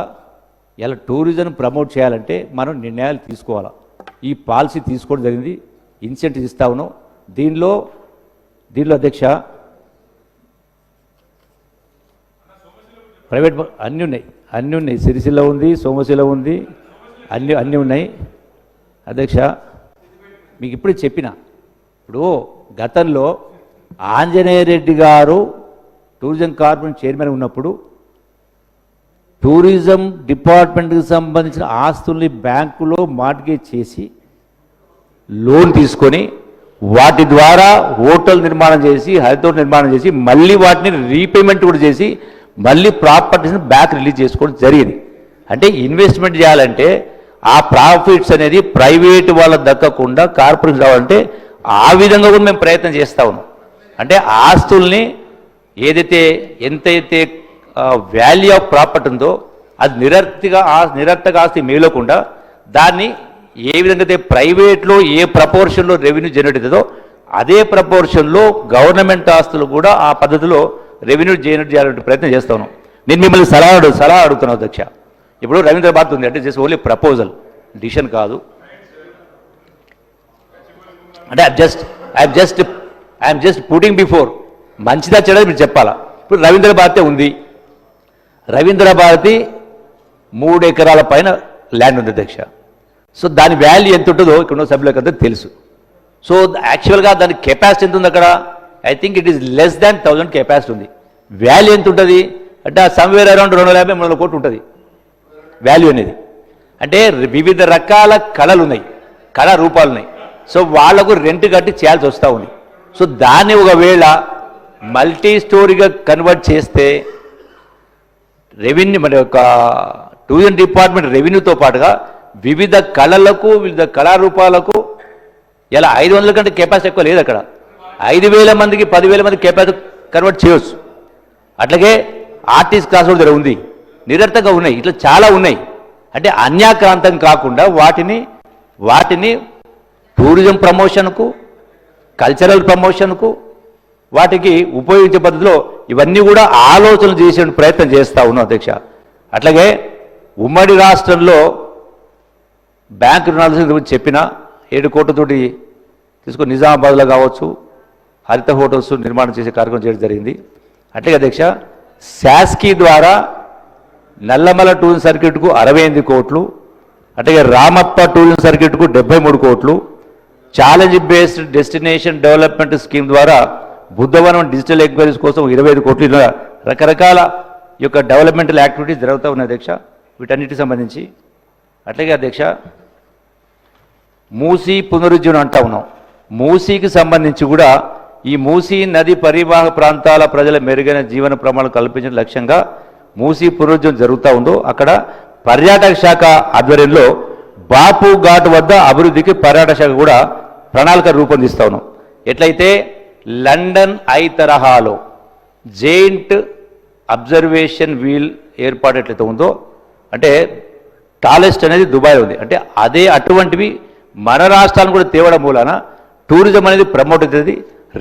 ఇలా టూరిజం ప్రమోట్ చేయాలంటే మనం నిర్ణయాలు తీసుకోవాలి. ఈ పాలసీ తీసుకోవడం జరిగింది, ఇన్సెంటివ్స్ ఇస్తా ఉన్నాం. దీనిలో అధ్యక్ష ప్రైవేట్ అన్నీ ఉన్నాయి. సిరిసిల్ల ఉంది, సోమశిల ఉంది, అన్నీ ఉన్నాయి అధ్యక్ష. మీకు ఇప్పుడు చెప్పిన ఇప్పుడు గతంలో ఆంజనేయ రెడ్డి గారు టూరిజం కార్పొరేషన్ చైర్మన్ ఉన్నప్పుడు టూరిజం డిపార్ట్మెంట్కి సంబంధించిన ఆస్తుల్ని బ్యాంకులో మార్గేజ్ చేసి లోన్ తీసుకొని వాటి ద్వారా హోటల్ నిర్మాణం చేసి, హరితోట నిర్మాణం చేసి, మళ్ళీ వాటిని రీపేమెంట్ కూడా చేసి మళ్ళీ ప్రాపర్టీస్ని బ్యాక్ రిలీజ్ చేసుకోవడం జరిగింది. అంటే ఇన్వెస్ట్మెంట్ చేయాలంటే ఆ ప్రాఫిట్స్ అనేది ప్రైవేటు వాళ్ళకు దక్కకుండా కార్పొరేషన్ రావాలంటే ఆ విధంగా కూడా మేము ప్రయత్నం చేస్తూ ఉన్నాం. అంటే ఆస్తుల్ని ఎంతైతే వాల్యూ ఆఫ్ ప్రాపర్టీ ఉందో అది నిరర్థక ఆస్తి మిగలకుండా దాన్ని ఏ విధంగా అయితే ప్రైవేట్లో ఏ ప్రపోర్షన్లో రెవెన్యూ జనరేట్ అవుతుందో అదే ప్రపోర్షన్లో గవర్నమెంట్ ఆస్తులు కూడా ఆ పద్ధతిలో రెవెన్యూ జనరేట్ చేయాలంటే ప్రయత్నం చేస్తా ఉన్నాం. నేను మిమ్మల్ని సలహా అడుగుతున్నాను అధ్యక్ష. ఇప్పుడు రవీంద్ర భారత్ ఉంది అంటే జస్ట్ ఓన్లీ ప్రపోజల్, డిసిషన్ కాదు. అంటే ఐఎమ్ జస్ట్ పుటింగ్ బిఫోర్ మంచిదా చెడది మీరు చెప్పాలా. ఇప్పుడు రవీంద్ర భారతి ఉంది. రవీంద్ర భారతి 3 ఎకరాల పైన ల్యాండ్ ఉంది అధ్యక్ష. సో దాని వాల్యూ ఎంత ఉంటుందో ఇక్కడ ఉన్న సభ్యులకు అంతా తెలుసు. సో యాక్చువల్గా దాని కెపాసిటీ ఎంత ఉంది అక్కడ? I think it is less than 1000 capacity ఉంది. వాల్యూ ఎంత ఉంటుంది అంటే సమ్వేర్ అరౌండ్ 250-300 కోట్లు ఉంటుంది వాల్యూ అనేది. అంటే వివిధ రకాల కళలు ఉన్నాయి, కళా రూపాలు ఉన్నాయి. సో వాళ్లకు రెంట్ కట్టి చేయాల్సి వస్తూ ఉంది. సో దాన్ని ఒకవేళ మల్టీ స్టోరీగా కన్వర్ట్ చేస్తే రెవెన్యూ మన యొక్క టూరిజం డిపార్ట్మెంట్ రెవెన్యూతో పాటుగా వివిధ కళలకు వివిధ కళారూపాలకు ఇలా 500 కంటే కెపాసిటీ ఎక్కువ లేదు అక్కడ. 5,000 మందికి 10,000 మందికి కెపాసిటీ కన్వర్ట్ చేయవచ్చు. అట్లాగే ఆర్టిస్ట్ క్లాస్ కూడా ఉంది, నిరర్థంగా ఉన్నాయి, ఇట్లా చాలా ఉన్నాయి. అంటే అన్యాక్రాంతం కాకుండా వాటిని టూరిజం ప్రమోషన్కు, కల్చరల్ ప్రమోషన్కు వాటికి ఉపయోగించే పద్ధతిలో ఇవన్నీ కూడా ఆలోచనలు చేసే ప్రయత్నం చేస్తూ ఉన్నాం అధ్యక్ష. అట్లాగే ఉమ్మడి రాష్ట్రంలో బ్యాంకు రుణాల గురించి చెప్పిన 7 కోట్లతోటి తీసుకొని నిజామాబాద్లో కావచ్చు హరిత హోటల్స్ నిర్మాణం చేసే కార్యక్రమం చేయడం జరిగింది. అట్లాగే అధ్యక్ష శాస్కీ ద్వారా నల్లమల టూరిజం సర్క్యూట్కు 68 కోట్లు, అట్లాగే రామప్ప టూరిజం సర్క్యూట్కు 73 కోట్లు, challenge based destination development scheme ద్వారా బుద్ధవనం డిజిటల్ ఎంక్వైరీస్ కోసం 25 కోట్లు, ఇలా రకరకాల యొక్క డెవలప్మెంటల్ యాక్టివిటీస్ జరుగుతూ ఉన్నాయి అధ్యక్ష వీటన్నిటికి సంబంధించి. అట్లాగే అధ్యక్ష మూసీ పునరుజ్జీవనం అంటా ఉన్నాం. మూసీకి సంబంధించి కూడా ఈ మూసీ నది పరివాహక ప్రాంతాల ప్రజల మెరుగైన జీవన ప్రమాణాలు కల్పించిన లక్ష్యంగా మూసీ పునరుజ్జీవనం జరుగుతూ ఉందో అక్కడ పర్యాటక శాఖ ఆధ్వర్యంలో బాపు ఘాట్ వద్ద అభివృద్ధికి పర్యాటక శాఖ కూడా ప్రణాళిక రూపొందిస్తూ ఉన్నాం. ఎట్లయితే లండన్ ఐ తరహాలో జెయింట్ అబ్జర్వేషన్ వీల్ ఏర్పాటు ఎట్లయితే ఉందో, అంటే టాలెస్ట్ అనేది దుబాయ్ ఉంది, అంటే అదే అటువంటివి మన రాష్ట్రాలను కూడా తేవడం మూలాన టూరిజం అనేది ప్రమోట్ అవుతుంది,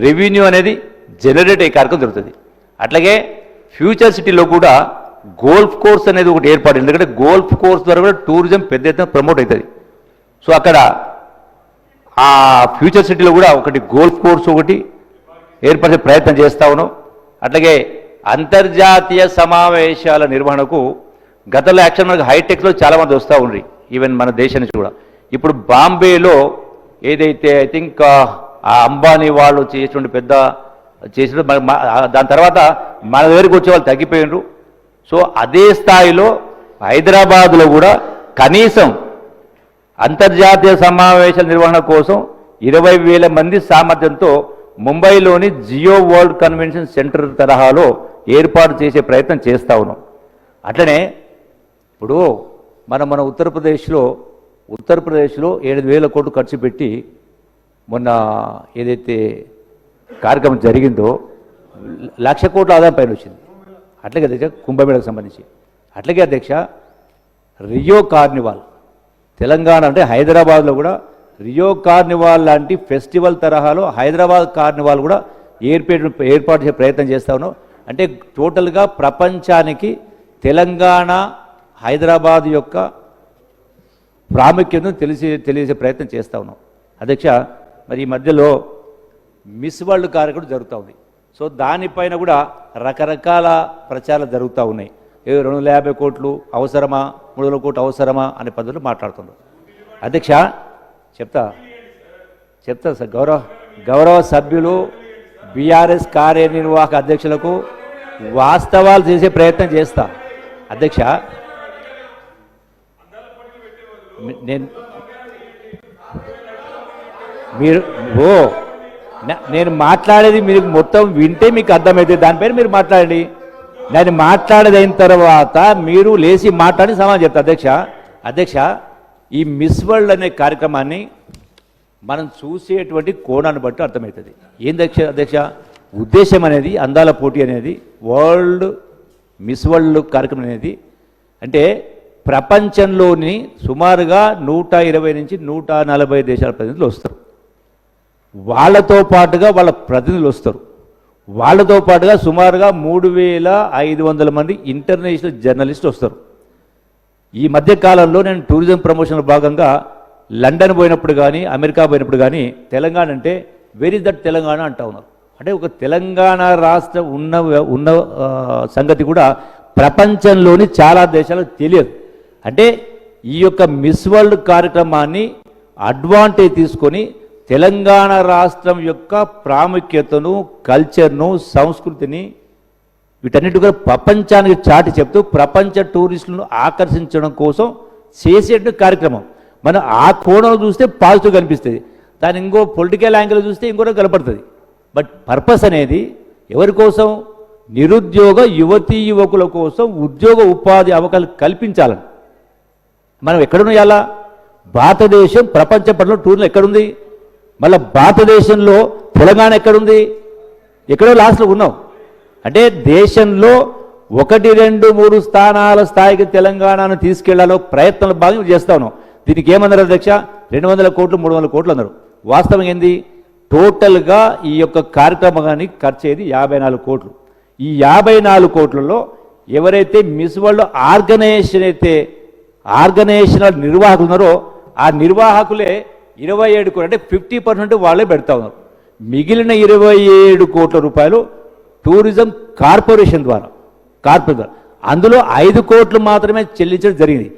రెవెన్యూ అనేది జనరేట్ అయ్యే కార్యక్రమం జరుగుతుంది. అట్లాగే ఫ్యూచర్ సిటీలో కూడా గోల్ఫ్ కోర్స్ అనేది ఒకటి ఏర్పాటు, ఎందుకంటే గోల్ఫ్ కోర్స్ ద్వారా కూడా టూరిజం పెద్ద ఎత్తున ప్రమోట్ అవుతుంది. సో అక్కడ ఆ ఫ్యూచర్ సిటీలో కూడా ఒకటి గోల్ఫ్ కోర్స్ ఒకటి ఏర్పరిచే ప్రయత్నం చేస్తూ ఉన్నాం. అట్లాగే అంతర్జాతీయ సమావేశాల నిర్వహణకు గతంలో యాక్షన్ మనకు హైటెక్లో చాలామంది వస్తూ ఉండ్రి, ఈవెన్ మన దేశం నుంచి కూడా. ఇప్పుడు బాంబేలో ఏదైతే ఐ థింక్ ఆ అంబానీ వాళ్ళు చేసినటువంటి పెద్ద చేసిన దాని తర్వాత మన దగ్గరికి వచ్చే వాళ్ళు తగ్గిపోయినరు. సో అదే స్థాయిలో హైదరాబాద్లో కూడా కనీసం అంతర్జాతీయ సమావేశాల నిర్వహణ కోసం 20,000 మంది సామర్థ్యంతో ముంబైలోని జియో వరల్డ్ కన్వెన్షన్ సెంటర్ తరహాలో ఏర్పాటు చేసే ప్రయత్నం చేస్తూ ఉన్నాం. అట్లనే ఇప్పుడు మన ఉత్తరప్రదేశ్లో 7,000 కోట్లు ఖర్చు పెట్టి మొన్న ఏదైతే కార్యక్రమం జరిగిందో 1,00,000 కోట్ల ఆదాయం పైన వచ్చింది. అట్లాగే అధ్యక్ష కుంభమేళకు సంబంధించి. అట్లాగే అధ్యక్ష రియో కార్నివాల్ తెలంగాణ అంటే హైదరాబాద్లో కూడా రియో కార్నివాల్ లాంటి ఫెస్టివల్ తరహాలో హైదరాబాద్ కార్నివాల్ కూడా ఏర్పాటు చేసే ప్రయత్నం చేస్తూ ఉన్నాం. అంటే టోటల్గా ప్రపంచానికి తెలంగాణ హైదరాబాద్ యొక్క ప్రాముఖ్యతను తెలియజేసే ప్రయత్నం చేస్తూ ఉన్నాం అధ్యక్ష. మరి ఈ మధ్యలో మిస్ వరల్డ్ కార్యక్రమం జరుగుతూ ఉంది. సో దానిపైన కూడా రకరకాల ప్రచారాలు జరుగుతూ ఉన్నాయి. 250 కోట్లు అవసరమా, 300 కోట్లు అవసరమా అనే పద్ధతిలో మాట్లాడుతున్నారు అధ్యక్ష. చెప్తా సార్, గౌరవ సభ్యులు బీఆర్ఎస్ కార్యనిర్వాహక అధ్యక్షులకు వాస్తవాలు చేసే ప్రయత్నం చేస్తా అధ్యక్ష. నేను మాట్లాడేది మీరు మొత్తం వింటే మీకు అర్థమవుతుంది, దానిపైన మీరు మాట్లాడండి. నేను మాట్లాడేది అయిన తర్వాత మీరు లేచి మాట్లాడి సమాధానం చెప్తా అధ్యక్ష. ఈ మిస్ వరల్డ్ అనే కార్యక్రమాన్ని మనం చూసేటువంటి కోణాన్ని బట్టి అర్థమవుతుంది. అధ్యక్ష ఉద్దేశం అనేది అందాల పోటీ అనేది మిస్ వరల్డ్ కార్యక్రమం అనేది అంటే ప్రపంచంలోని సుమారుగా 120 నుంచి 140 దేశాల ప్రతినిధులు వస్తారు. వాళ్ళతో పాటుగా వాళ్ళ ప్రతినిధులు వస్తారు. వాళ్ళతో పాటుగా సుమారుగా 3,500 మంది ఇంటర్నేషనల్ జర్నలిస్టులు వస్తారు. ఈ మధ్యకాలంలో నేను టూరిజం ప్రమోషన్ భాగంగా లండన్ పోయినప్పుడు కానీ అమెరికా పోయినప్పుడు కానీ తెలంగాణ అంటే వెరీ దట్ తెలంగాణ అంటా ఉన్నారు. అంటే ఒక తెలంగాణ రాష్ట్రం ఉన్న సంగతి కూడా ప్రపంచంలోని చాలా దేశాలకు తెలియదు. అంటే ఈ యొక్క మిస్ వరల్డ్ కార్యక్రమాన్ని అడ్వాంటేజ్ తీసుకొని తెలంగాణ రాష్ట్రం యొక్క ప్రాముఖ్యతను, కల్చర్ను, సంస్కృతిని వీటన్నిటి కూడా ప్రపంచానికి చాటి చెప్తూ ప్రపంచ టూరిస్టులను ఆకర్షించడం కోసం చేసే కార్యక్రమం. మనం ఆ కోణంలో చూస్తే పాజిటివ్ కనిపిస్తుంది, దాని ఇంకో పొలిటికల్ యాంగిల్ చూస్తే ఇంకో కనపడుతుంది. బట్ పర్పస్ అనేది ఎవరి కోసం? నిరుద్యోగ యువతీ యువకుల కోసం ఉద్యోగ ఉపాధి అవకాశాలు కల్పించాలని. మనం ఎక్కడున్నా భారతదేశం ప్రపంచ పటంలో టూర్లో ఎక్కడుంది? మళ్ళీ భారతదేశంలో తెలంగాణ ఎక్కడుంది? ఎక్కడో లాస్ట్లో ఉన్నాం. అంటే దేశంలో 1, 2, 3 స్థానాల స్థాయికి తెలంగాణను తీసుకెళ్లాలో ప్రయత్నాలు భాగంగా చేస్తా ఉన్నాం. దీనికి ఏమన్నారు అధ్యక్ష? 200 కోట్లు 300 కోట్లు అన్నారు. వాస్తవం ఏంది? టోటల్గా ఈ యొక్క కార్యక్రమానికి ఖర్చు అయ్యేది 54 కోట్లు. ఈ 54 కోట్లలో ఎవరైతే మిస్ వరల్డ్ ఆర్గనైజేషన్ నిర్వాహకులు ఉన్నారో ఆ నిర్వాహకులే 27 కోట్లు, అంటే 50% వాళ్ళే పెడతా ఉన్నారు. మిగిలిన 27 కోట్ల రూపాయలు టూరిజం కార్పొరేషన్ ద్వారా అందులో 5 కోట్లు మాత్రమే చెల్లించడం జరిగింది.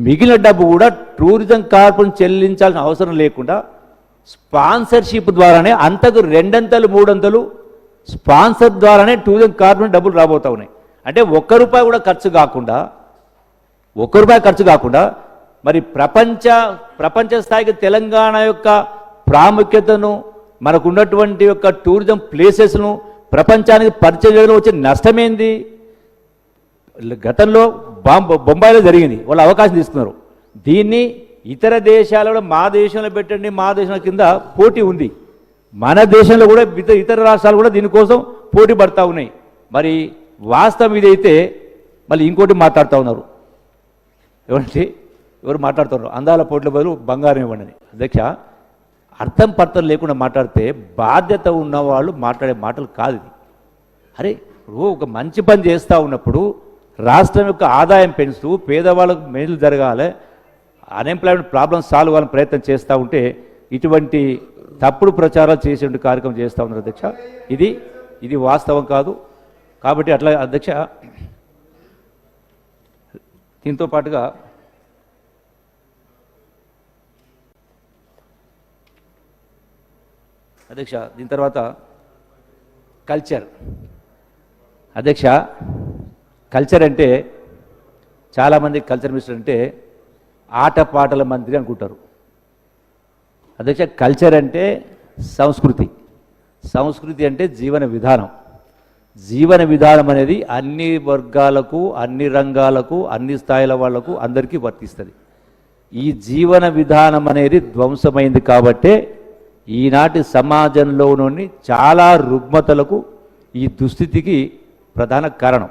మిగిలిన డబ్బు కూడా టూరిజం కార్పొరేషన్ చెల్లించాల్సిన అవసరం లేకుండా స్పాన్సర్షిప్ ద్వారానే అంతకు 2 అంతలు 3 అంతలు స్పాన్సర్ ద్వారానే టూరిజం కార్పొరేషన్ డబ్బులు రాబోతా ఉన్నాయి. అంటే ₹1 కూడా ఖర్చు కాకుండా మరి ప్రపంచ స్థాయికి తెలంగాణ యొక్క ప్రాముఖ్యతను, మనకున్నటువంటి యొక్క టూరిజం ప్లేసెస్ను ప్రపంచానికి పరిచయం చేయడంలో వచ్చే నష్టమేంది? గతంలో బొంబాయిలో జరిగింది, వాళ్ళు అవకాశం తీసుకున్నారు. దీన్ని ఇతర దేశాలలో మా దేశంలో పెట్టండి, మా దేశం కింద పోటీ ఉంది. మన దేశంలో కూడా ఇతర రాష్ట్రాలు కూడా దీనికోసం పోటీ పడతా ఉన్నాయి. మరి వాస్తవం ఇదైతే మళ్ళీ ఇంకోటి మాట్లాడుతూ ఉన్నారు. ఎవరు మాట్లాడుతున్నారు? అందాల పోట్ల బదులు బంగారం ఇవ్వండి. అధ్యక్ష, అర్థం పర్థం లేకుండా మాట్లాడితే బాధ్యత ఉన్నవాళ్ళు మాట్లాడే మాటలు కాదు ఇది. అరే, ఇప్పుడు ఒక మంచి పని చేస్తూ ఉన్నప్పుడు రాష్ట్రం యొక్క ఆదాయం పెంచుతూ పేదవాళ్ళకు మేలు జరగాలి, అన్ఎంప్లాయ్మెంట్ ప్రాబ్లమ్స్ సాల్వ్ అవ్వాలని ప్రయత్నం చేస్తూ ఉంటే ఇటువంటి తప్పుడు ప్రచారాలు చేసే కార్యక్రమం చేస్తూ ఉన్నారు అధ్యక్ష. ఇది వాస్తవం కాదు. కాబట్టి అట్లా అధ్యక్ష, దీంతో పాటుగా అధ్యక్ష దీని తర్వాత కల్చర్. అధ్యక్ష, కల్చర్ అంటే చాలామంది కల్చర్ మినిస్టర్ అంటే ఆటపాటల మంత్రి అనుకుంటారు. అధ్యక్ష, కల్చర్ అంటే సంస్కృతి అంటే జీవన విధానం అనేది అన్ని వర్గాలకు, అన్ని రంగాలకు, అన్ని స్థాయిల వాళ్లకు అందరికీ వర్తిస్తుంది. ఈ జీవన విధానం అనేది ధ్వంసమైంది కాబట్టే ఈనాటి సమాజంలోని చాలా రుగ్మతలకు, ఈ దుస్థితికి ప్రధాన కారణం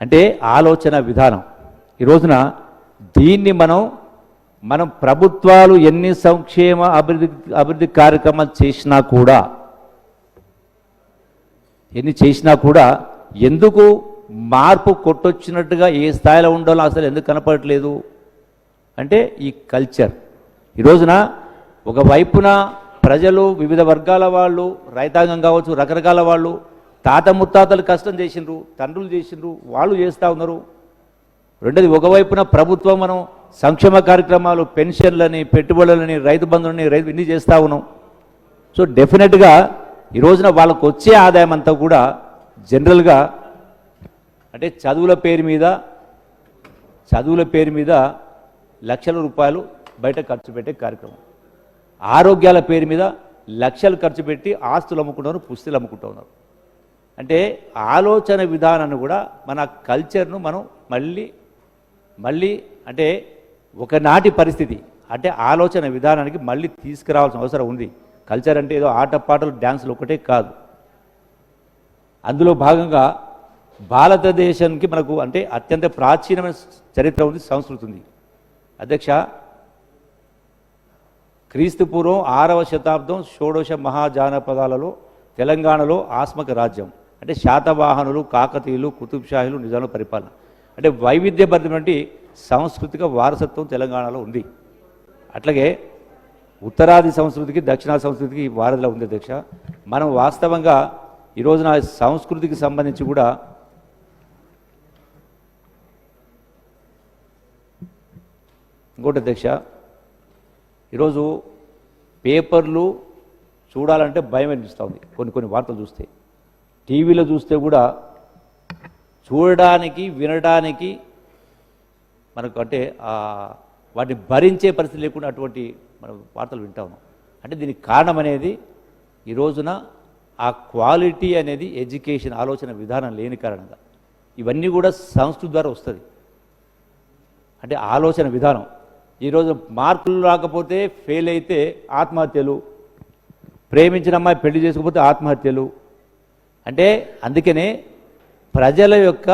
అంటే ఆలోచన విధానం. ఈ రోజున దీన్ని మనం ప్రభుత్వాలు ఎన్ని సంక్షేమ అభివృద్ధి కార్యక్రమాలు చేసినా కూడా ఎందుకు మార్పు కొట్టొచ్చినట్టుగా ఏ స్థాయిలో ఉండాలో అసలు ఎందుకు కనపడట్లేదు అంటే ఈ కల్చర్. ఈ రోజున ఒకవైపున ప్రజలు, వివిధ వర్గాల వాళ్ళు, రైతాంగం కావచ్చు, రకరకాల వాళ్ళు తాత ముత్తాతలు కష్టం చేసిండ్రు, తండ్రులు చేసిండ్రు, వాళ్ళు చేస్తూ ఉన్నారు. రెండోది, ఒకవైపున ప్రభుత్వం మనం సంక్షేమ కార్యక్రమాలు, పెన్షన్లని, పెట్టుబడులని, రైతు బంధువులని ఇన్ని చేస్తూ ఉన్నాం. సో డెఫినెట్గా ఈ రోజున వాళ్ళకు వచ్చే ఆదాయం అంతా కూడా జనరల్గా అంటే చదువుల పేరు మీద లక్షల రూపాయలు బయట ఖర్చు పెట్టే కార్యక్రమం, ఆరోగ్యాల పేరు మీద లక్షలు ఖర్చు పెట్టి ఆస్తులు అమ్ముకుంటున్నారు, పుస్తలు అమ్ముకుంటూ ఉన్నారు. అంటే ఆలోచన విధానాన్ని కూడా మన కల్చర్ను మనం మళ్ళీ అంటే ఒకనాటి పరిస్థితి అంటే ఆలోచన విధానానికి మళ్ళీ తీసుకురావాల్సిన అవసరం ఉంది. కల్చర్ అంటే ఏదో ఆటపాటలు, డ్యాన్సులు ఒకటే కాదు. అందులో భాగంగా భారతదేశానికి మనకు అంటే అత్యంత ప్రాచీనమైన చరిత్ర ఉంది, సంస్కృతి ఉంది. అధ్యక్ష, క్రీస్తుపూర్వం 6వ శతాబ్దం షోడశ మహాజానపదాలలో తెలంగాణలో ఆస్మక రాజ్యం అంటే శాతవాహనులు, కాకతీయులు, కుతుబ్షాహీలు, నిజాముల పరిపాలన అంటే వైవిధ్యభరితమైనటువంటి సాంస్కృతిక వారసత్వం తెలంగాణలో ఉంది. అట్లాగే ఉత్తరాది సంస్కృతికి, దక్షిణాది సంస్కృతికి వారధిలో ఉంది అధ్యక్ష. మనం వాస్తవంగా ఈ రోజున సంస్కృతికి సంబంధించి కూడా ఇంకోటి అధ్యక్ష, ఈరోజు పేపర్లు చూడాలంటే భయం అనిపిస్తూ ఉంది. కొన్ని వార్తలు చూస్తే, టీవీలో చూస్తే కూడా చూడడానికి వినడానికి మనకు అంటే వాటిని భరించే పరిస్థితి లేకుండా అటువంటి మనం వార్తలు వింటా ఉన్నాం. అంటే దీనికి కారణం అనేది ఈ రోజున ఆ క్వాలిటీ అనేది ఎడ్యుకేషన్ ఆలోచన విధానం లేని కారణంగా ఇవన్నీ కూడా సంస్కృతి ద్వారా వస్తుంది. అంటే ఆలోచన విధానం ఈరోజు మార్కులు రాకపోతే ఫెయిల్ అయితే ఆత్మహత్యలు, ప్రేమించిన అమ్మాయి పెళ్లి చేసుకోకపోతే ఆత్మహత్యలు. అంటే అందుకనే ప్రజల యొక్క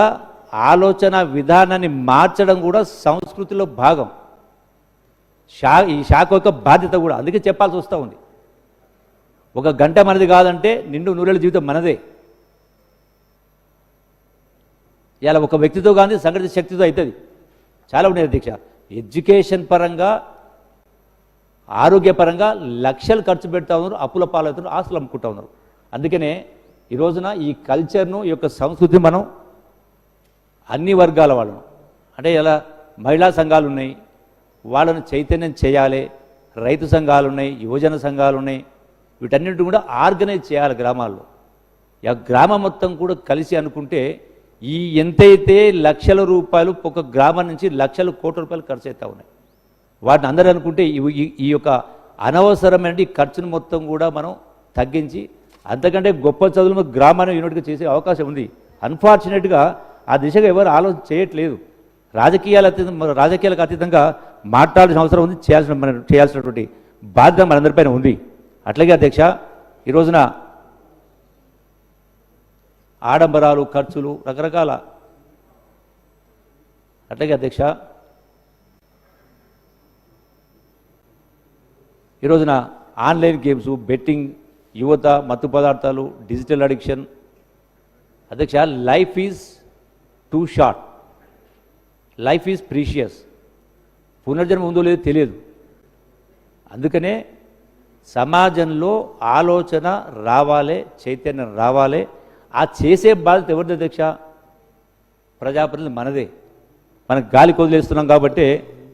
ఆలోచన విధానాన్ని మార్చడం కూడా సంస్కృతిలో భాగం. ఈ శాఖ యొక్క బాధ్యత కూడా అందుకే చెప్పాల్సి వస్తూ ఉంది. ఒక గంట మనది కాదంటే నిండు నూరేళ్ళ జీవితం మనదే. ఇలా ఒక వ్యక్తితో కానీ సంఘటిత శక్తితో అవుతుంది. చాలా ఉన్నాయి అధ్యక్ష. ఎడ్యుకేషన్ పరంగా, ఆరోగ్యపరంగా లక్షలు ఖర్చు పెడతా ఉన్నారు, అప్పుల పాలవుతున్నారు, ఆస్తులు అమ్ముకుంటా ఉన్నారు. అందుకనే ఈ రోజున ఈ కల్చర్ను, ఈ యొక్క సంస్కృతిని మనం అన్ని వర్గాల వాళ్ళను అంటే ఇలా మహిళా సంఘాలు ఉన్నాయి, వాళ్ళను చైతన్యం చేయాలి. రైతు సంఘాలు ఉన్నాయి, యువజన సంఘాలు ఉన్నాయి. వీటన్నింటిని కూడా ఆర్గనైజ్ చేయాలి గ్రామాల్లో. గ్రామం మొత్తం కూడా కలిసి అనుకుంటే ఈ ఎంతైతే లక్షల రూపాయలు ఒక గ్రామం నుంచి లక్షల కోట్ల రూపాయలు ఖర్చు అవుతూ ఉన్నాయి. వాటిని అందరూ అనుకుంటే ఈ యొక్క అనవసరమైన ఖర్చును మొత్తం కూడా మనం తగ్గించి అంతకంటే గొప్ప చదువులు గ్రామాన్ని యూనిట్గా చేసే అవకాశం ఉంది. అన్ఫార్చునేట్గా ఆ దిశగా ఎవరు ఆలోచన చేయట్లేదు. రాజకీయాలకు అతీతంగా మాట్లాడాల్సిన అవసరం ఉంది, చేయాల్సినటువంటి బాధ్యత మనందరిపైన ఉంది. అట్లాగే అధ్యక్ష, ఈ రోజున ఆడంబరాలు, ఖర్చులు రకరకాల. అట్లాగే అధ్యక్ష, ఈ రోజున ఆన్లైన్ గేమ్స్, బెట్టింగ్, యువత, మత్తు పదార్థాలు, డిజిటల్ అడిక్షన్. అధ్యక్ష, life is two short, life is precious. పునర్జన్మ ఉందో లేదో తెలియదు. అందుకనే సమాజంలో ఆలోచన రావాలి, చైతన్యం రావాలి. ఆ చేసే బాధ్యత ఎవరిది అధ్యక్ష? ప్రజాప్రతినిధులు మనదే. మనం గాలి కొదిలేస్తున్నాం కాబట్టి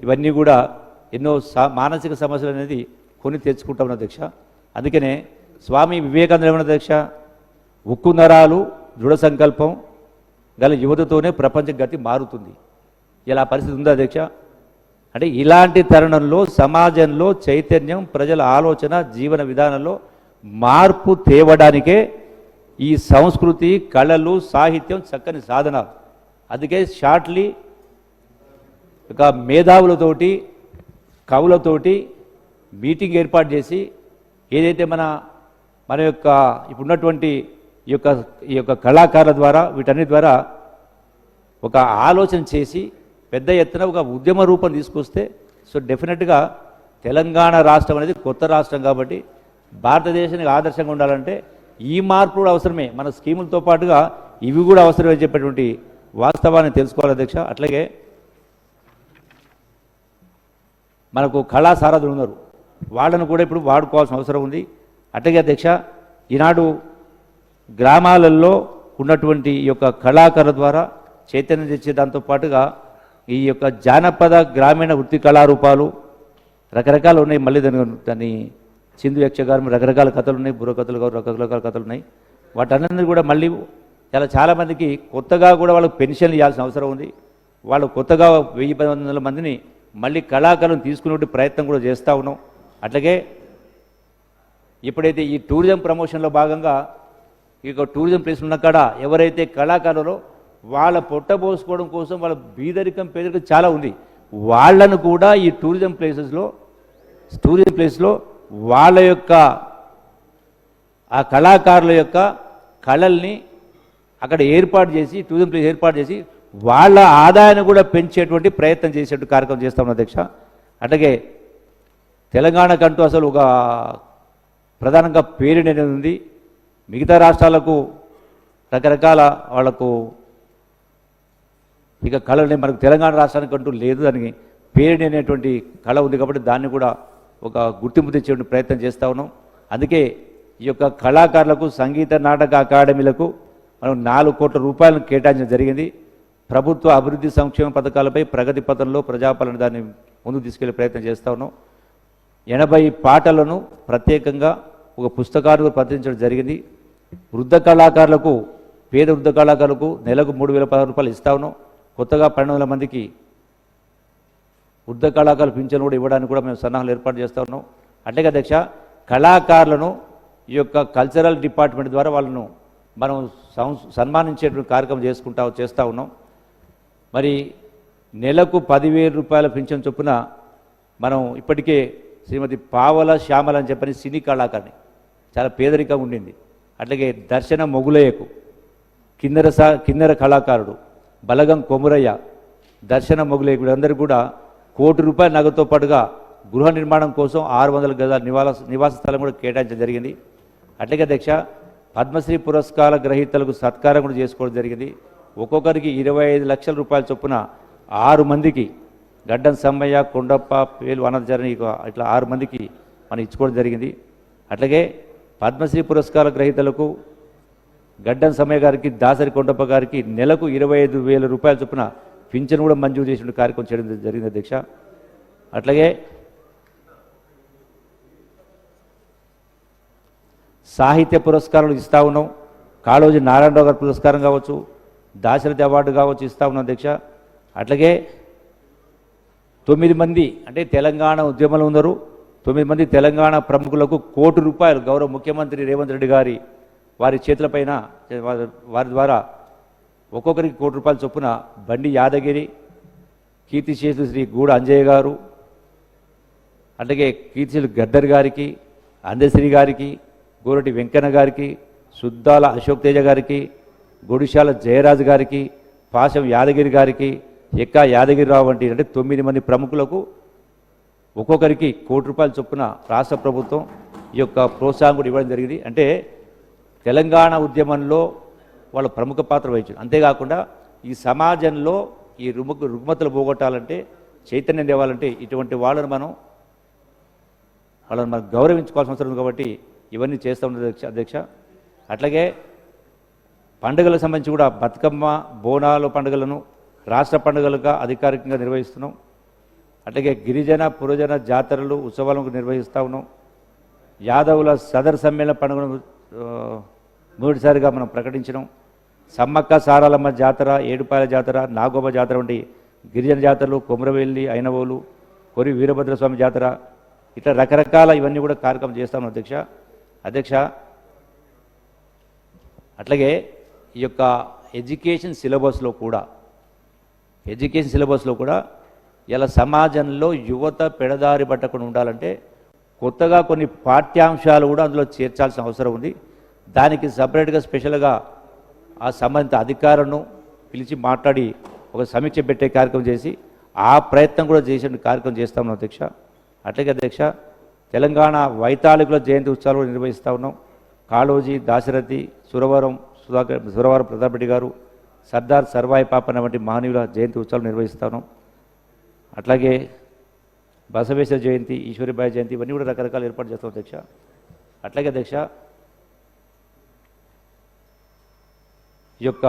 ఇవన్నీ కూడా ఎన్నో మానసిక సమస్యలు అనేది కొని తెచ్చుకుంటాం అధ్యక్ష. అందుకనే స్వామి వివేకానంద ఏమన్నా అధ్యక్ష, ఉక్కు నరాలు, దృఢ సంకల్పం గల యువతతోనే ప్రపంచ గతి మారుతుంది. ఇలా పరిస్థితి ఉందా అధ్యక్ష? అంటే ఇలాంటి తరుణంలో సమాజంలో చైతన్యం, ప్రజల ఆలోచన, జీవన విధానంలో మార్పు తేవడానికే ఈ సంస్కృతి, కళలు, సాహిత్యం చక్కని సాధన. అందుకే షార్ట్లీ ఒక మేధావులతోటి, కవులతోటి మీటింగ్ ఏర్పాటు చేసి ఏదైతే మన యొక్క ఇప్పుడున్నటువంటి ఈ యొక్క కళాకారుల ద్వారా వీటన్నిటి ద్వారా ఒక ఆలోచన చేసి పెద్ద ఎత్తున ఒక ఉద్యమ రూపం తీసుకొస్తే సో డెఫినెట్గా తెలంగాణ రాష్ట్రం అనేది కొత్త రాష్ట్రం కాబట్టి భారతదేశానికి ఆదర్శంగా ఉండాలంటే ఈ మార్పు కూడా అవసరమే. మన స్కీములతో పాటుగా ఇవి కూడా అవసరమని చెప్పేటువంటి వాస్తవాన్ని తెలుసుకోవాలి అధ్యక్ష. అట్లాగే మనకు కళాసారథులు ఉన్నారు, వాళ్ళను కూడా ఇప్పుడు వాడుకోవాల్సిన అవసరం ఉంది. అట్లాగే అధ్యక్ష, ఈనాడు గ్రామాలలో ఉన్నటువంటి ఈ యొక్క కళాకారుల ద్వారా చైతన్యం తెచ్చే దాంతో పాటుగా ఈ యొక్క జానపద గ్రామీణ వృత్తి కళారూపాలు రకరకాలు ఉన్నాయి. మళ్ళీ దాన్ని చిందు యక్షగానం రకరకాల కథలు ఉన్నాయి, బుర్రకథలు కావు, రకరకాల కథలు ఉన్నాయి. వాటన్నింటినీ కూడా మళ్ళీ చాలామందికి కొత్తగా కూడా వాళ్ళకి పెన్షన్లు ఇవ్వాల్సిన అవసరం ఉంది. వాళ్ళు కొత్తగా 1000-1200 మందిని మళ్ళీ కళాకారులను తీసుకునే ప్రయత్నం కూడా చేస్తూ ఉన్నాం. అట్లాగే ఎప్పుడైతే ఈ టూరిజం ప్రమోషన్లో భాగంగా ఈ టూరిజం ప్లేస్ ఉన్న కాడ ఎవరైతే కళాకారులో వాళ్ళ పొట్టబోసుకోవడం కోసం వాళ్ళ పేదరికం చాలా ఉంది, వాళ్ళను కూడా ఈ టూరిజం ప్లేస్లో వాళ్ళ యొక్క ఆ కళాకారుల యొక్క కళల్ని అక్కడ ఏర్పాటు చేసి టూరిజం ప్లేస్ ఏర్పాటు చేసి వాళ్ళ ఆదాయాన్ని కూడా పెంచేటువంటి ప్రయత్నం చేసేటువంటి కార్యక్రమం చేస్తాం అధ్యక్ష. అట్లాగే తెలంగాణకంటూ అసలు ఒక ప్రధానంగా పేరు అనేది ఉంది. మిగతా రాష్ట్రాలకు రకరకాల వాళ్లకు ఇక కళని మనకు తెలంగాణ రాష్ట్రానికి అంటూ లేదు. దానికి పేరు అనేటువంటి కళ ఉంది కాబట్టి దాన్ని కూడా ఒక గుర్తింపు తెచ్చేటువంటి ప్రయత్నం చేస్తూ ఉన్నాం. అందుకే ఈ యొక్క కళాకారులకు సంగీత నాటక అకాడమీలకు మనం 4 కోట్ల రూపాయలను కేటాయించడం జరిగింది. ప్రభుత్వ అభివృద్ధి సంక్షేమ పథకాలపై ప్రగతి పథంలో ప్రజాపాలన దాన్ని ముందుకు తీసుకెళ్లే ప్రయత్నం చేస్తూ ఉన్నాం. 80 పాటలను ప్రత్యేకంగా ఒక పుస్తకాన్ని ప్రచురించడం జరిగింది. వృద్ధ కళాకారులకు పేద వృద్ధ కళాకారులకు నెలకు 3,016 రూపాయలు ఇస్తా ఉన్నాం. కొత్తగా 1200 మందికి వృద్ధ కళాకారుల పింఛను కూడా ఇవ్వడానికి కూడా మేము సన్నాహాలు ఏర్పాటు చేస్తూ ఉన్నాం. అట్లాగే అధ్యక్ష, కళాకారులను ఈ యొక్క కల్చరల్ డిపార్ట్మెంట్ ద్వారా వాళ్ళను మనం సన్మానించేటువంటి కార్యక్రమం చేస్తూ ఉన్నాం. మరి నెలకు 10,000 రూపాయల పింఛన్ చొప్పున మనం ఇప్పటికే శ్రీమతి పావల శ్యామల అని చెప్పని సినీ కళాకారిణి చాలా పేదరికంగా ఉండింది. అట్లాగే దర్శన మొగులయ్యకు కిన్నెర కళాకారుడు బలగం కొమురయ్య, దర్శన మొగులయ్య వీళ్ళందరూ కూడా 1 కోటి రూపాయల నగదుతో పాటుగా గృహ నిర్మాణం కోసం 600 గజాల నివాస స్థలం కూడా కేటాయించడం జరిగింది. అట్లాగే అధ్యక్ష, పద్మశ్రీ పురస్కార గ్రహీతలకు సత్కారం కూడా చేసుకోవడం జరిగింది. ఒక్కొక్కరికి 25 లక్షల రూపాయల చొప్పున 6 మందికి గడ్డం సమ్మయ్య, కొండప్ప, పేలు అనంతచరణి ఇట్లా 6 మందికి మనం ఇచ్చుకోవడం జరిగింది. అట్లాగే పద్మశ్రీ పురస్కార గ్రహీతలకు గడ్డం సమ్మయ్య గారికి, దాసరి కొండప్ప గారికి నెలకు 25,000 రూపాయల చొప్పున పింఛను కూడా మంజూరు చేసిన కార్యక్రమం చేయడం జరిగింది అధ్యక్ష. అట్లాగే సాహిత్య పురస్కారాలు ఇస్తూ ఉన్నాం. కాళోజీ నారాయణరావు గారి పురస్కారం కావచ్చు, దాశరథి అవార్డు కావచ్చు ఇస్తూ ఉన్నాం అధ్యక్ష. అట్లాగే 9 మంది అంటే తెలంగాణ ఉద్యమంలో ఉన్నారు 9 మంది తెలంగాణ ప్రముఖులకు 1 కోటి రూపాయలు గౌరవ ముఖ్యమంత్రి రేవంత్ రెడ్డి గారి వారి చేతులపైన వారి ద్వారా ఒక్కొక్కరికి 1 కోటి రూపాయల చొప్పున బండి యాదగిరి, కీర్తిశేషులు శ్రీ గూడ అంజయ్య గారు, అట్లాగే కీర్తిశేషులు గద్దర్ గారికి, అందశ్రీ గారికి, గోరటి వెంకన్న గారికి, సుద్దాల అశోక్ తేజ గారికి, గుడిశాల జయరాజు గారికి, పాశం యాదగిరి గారికి, ఎక్కా యాదగిరిరావు వంటి అంటే 9 మంది ప్రముఖులకు ఒక్కొక్కరికి 1 కోటి రూపాయల చొప్పున రాష్ట్ర ప్రభుత్వం ఈ యొక్క ప్రోత్సాహం కూడా ఇవ్వడం జరిగింది. అంటే తెలంగాణ ఉద్యమంలో వాళ్ళ ప్రముఖ పాత్ర వహించారు. అంతేకాకుండా ఈ సమాజంలో ఈ రుగ్మతలు పోగొట్టాలంటే, చైతన్యం తేవాలంటే ఇటువంటి వాళ్ళని మనం గౌరవించుకోవాల్సిన అవసరం ఉంది. కాబట్టి ఇవన్నీ చేస్తూ ఉన్నది అధ్యక్ష. అట్లాగే పండుగలకు సంబంధించి కూడా బతుకమ్మ, బోనాల పండుగలను రాష్ట్ర పండుగలుగా అధికారికంగా నిర్వహిస్తున్నాం. అట్లాగే గిరిజన పురజన జాతరలు ఉత్సవాలను నిర్వహిస్తూ ఉన్నాం. యాదవుల సదర్ సమ్మేళన పండుగను మొదటిసారిగా మనం ప్రకటించినాం. సమ్మక్క సారాలమ్మ జాతర, ఏడుపాయల జాతర, నాగోబ జాతర వంటి గిరిజన జాతరలు, కొమరవెల్లి, అయినవోలు, కొరి వీరభద్రస్వామి జాతర ఇట్లా రకరకాల ఇవన్నీ కూడా కార్యక్రమం చేస్తాము అధ్యక్ష. అట్లాగే ఈ యొక్క ఎడ్యుకేషన్ సిలబస్లో కూడా ఇలా సమాజంలో యువత పెడదారి పట్టకుండా ఉండాలంటే కొత్తగా కొన్ని పాఠ్యాంశాలు కూడా అందులో చేర్చాల్సిన అవసరం ఉంది. దానికి సపరేట్గా స్పెషల్గా ఆ సంబంధిత అధికారులను పిలిచి మాట్లాడి ఒక సమీక్ష పెట్టే కార్యక్రమం చేసి ఆ ప్రయత్నం కూడా చేసే కార్యక్రమం చేస్తాము అధ్యక్ష. అట్లాగే అధ్యక్ష, తెలంగాణ వైతాళికుల జయంతి ఉత్సవాలు కూడా నిర్వహిస్తూ ఉన్నాం. కాళోజీ, దాశరథి, సురవరం ప్రతాప్ రెడ్డి గారు, సర్దార్ సర్వాయి పాపన్న వంటి మహనీయుల జయంతి ఉత్సవాలు నిర్వహిస్తూ ఉన్నాం. అట్లాగే బసవేశ్వర జయంతి, ఈశ్వరిబాయి జయంతి ఇవన్నీ కూడా రకరకాల ఏర్పాటు చేస్తాం అధ్యక్ష. అట్లాగే అధ్యక్ష, ఈ యొక్క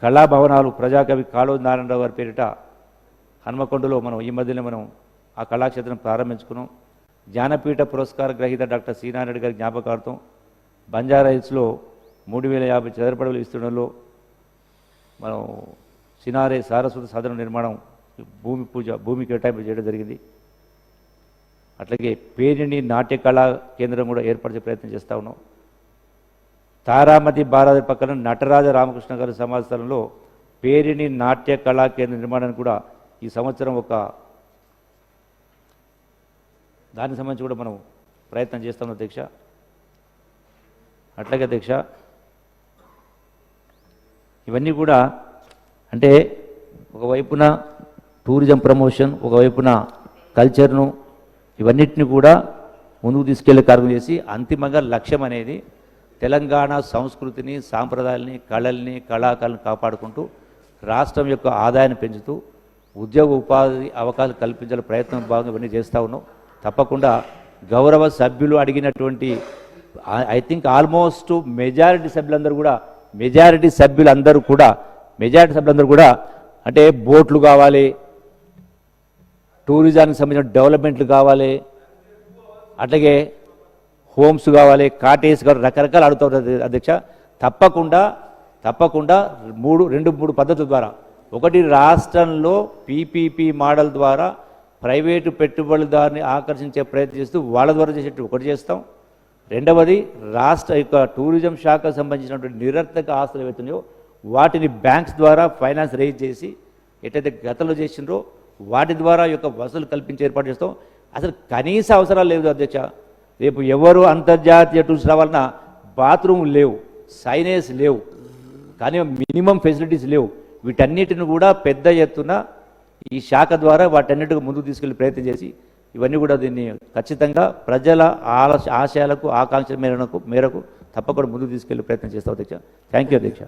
కళాభవనాలు ప్రజాకవి కాళోజీ నారాయణరావు గారి పేరిట హన్మకొండలో మనం ఈ మధ్యలో మనం ఆ కళాక్షేత్రం ప్రారంభించుకున్నాం. జ్ఞానపీఠ పురస్కార గ్రహీత డాక్టర్ సి నారాయణ గారి జ్ఞాపకార్థం బంజారా హిల్స్లో 3,050 చదరపడవల విస్తీర్ణంలో మనం సినారే సారస్వత సాధన నిర్మాణం భూమి కేటాయింపు చేయడం జరిగింది. అట్లాగే పేరిణి నాట్య కళా కేంద్రం కూడా ఏర్పరిచే ప్రయత్నం చేస్తూ ఉన్నాం. తారామతి బారాది పక్కన నటరాజ రామకృష్ణ గారి సమాధి స్థలంలో పేరిణి నాట్య కళా కేంద్ర నిర్మాణానికి కూడా ఈ సంవత్సరం దానికి సంబంధించి కూడా మనం ప్రయత్నం చేస్తాం అధ్యక్ష. అట్లాగే అధ్యక్ష, ఇవన్నీ కూడా అంటే ఒకవైపున టూరిజం ప్రమోషన్, ఒకవైపున కల్చర్ను ఇవన్నిటిని కూడా ముందుకు తీసుకెళ్లే కార్యక్రమం చేసి అంతిమంగా లక్ష్యం అనేది తెలంగాణ సంస్కృతిని, సాంప్రదాయాలని, కళల్ని, కళాకారులను కాపాడుకుంటూ రాష్ట్రం యొక్క ఆదాయాన్ని పెంచుతూ ఉద్యోగ ఉపాధి అవకాశాలు కల్పించాల ప్రయత్నం భాగంగా ఇవన్నీ చేస్తూ ఉన్నాం. తప్పకుండా గౌరవ సభ్యులు అడిగినటువంటి ఐ థింక్ ఆల్మోస్ట్ మెజారిటీ సభ్యులందరూ కూడా అంటే బోట్లు కావాలి, టూరిజానికి సంబంధించిన డెవలప్మెంట్లు కావాలి, అట్లాగే హోమ్స్ కావాలి, కాటేజ్ కావాలి, రకరకాలు అడుగుతుంది అధ్యక్ష. తప్పకుండా రెండు మూడు పద్ధతుల ద్వారా, ఒకటి రాష్ట్రంలో పీపీపీ మోడల్ ద్వారా ప్రైవేటు పెట్టుబడిదారుని ఆకర్షించే ప్రయత్నం చేస్తూ వాళ్ళ ద్వారా చేసేట్టు ఒకటి చేస్తాం. రెండవది రాష్ట్ర యొక్క టూరిజం శాఖకు సంబంధించినటువంటి నిరర్థక ఆస్తులు ఏవైతున్నాయో వాటిని బ్యాంక్స్ ద్వారా ఫైనాన్స్ రేజ్ చేసి ఎట్లయితే గతంలో చేసినారో వాటి ద్వారా యొక్క వసూలు కల్పించి ఏర్పాటు చేస్తాం. అసలు కనీస అవసరాలు లేవు అధ్యక్ష. రేపు ఎవరు అంతర్జాతీయ టూరిస్ట్ రావాలన్నా బాత్రూమ్ లేవు, సైనేజ్ లేవు, కానీ మినిమం ఫెసిలిటీస్ లేవు. వీటన్నిటిని కూడా పెద్ద ఎత్తున ఈ శాఖ ద్వారా వాటన్నిటిని ముందుకు తీసుకెళ్లి ప్రయత్నం చేసి ఇవన్నీ కూడా దీన్ని ఖచ్చితంగా ప్రజల ఆశయాలకు ఆకాంక్షల మేరకు తప్పకుండా ముందుకు తీసుకెళ్లే ప్రయత్నం చేస్తాం అధ్యక్ష. థ్యాంక్ యూ అధ్యక్ష.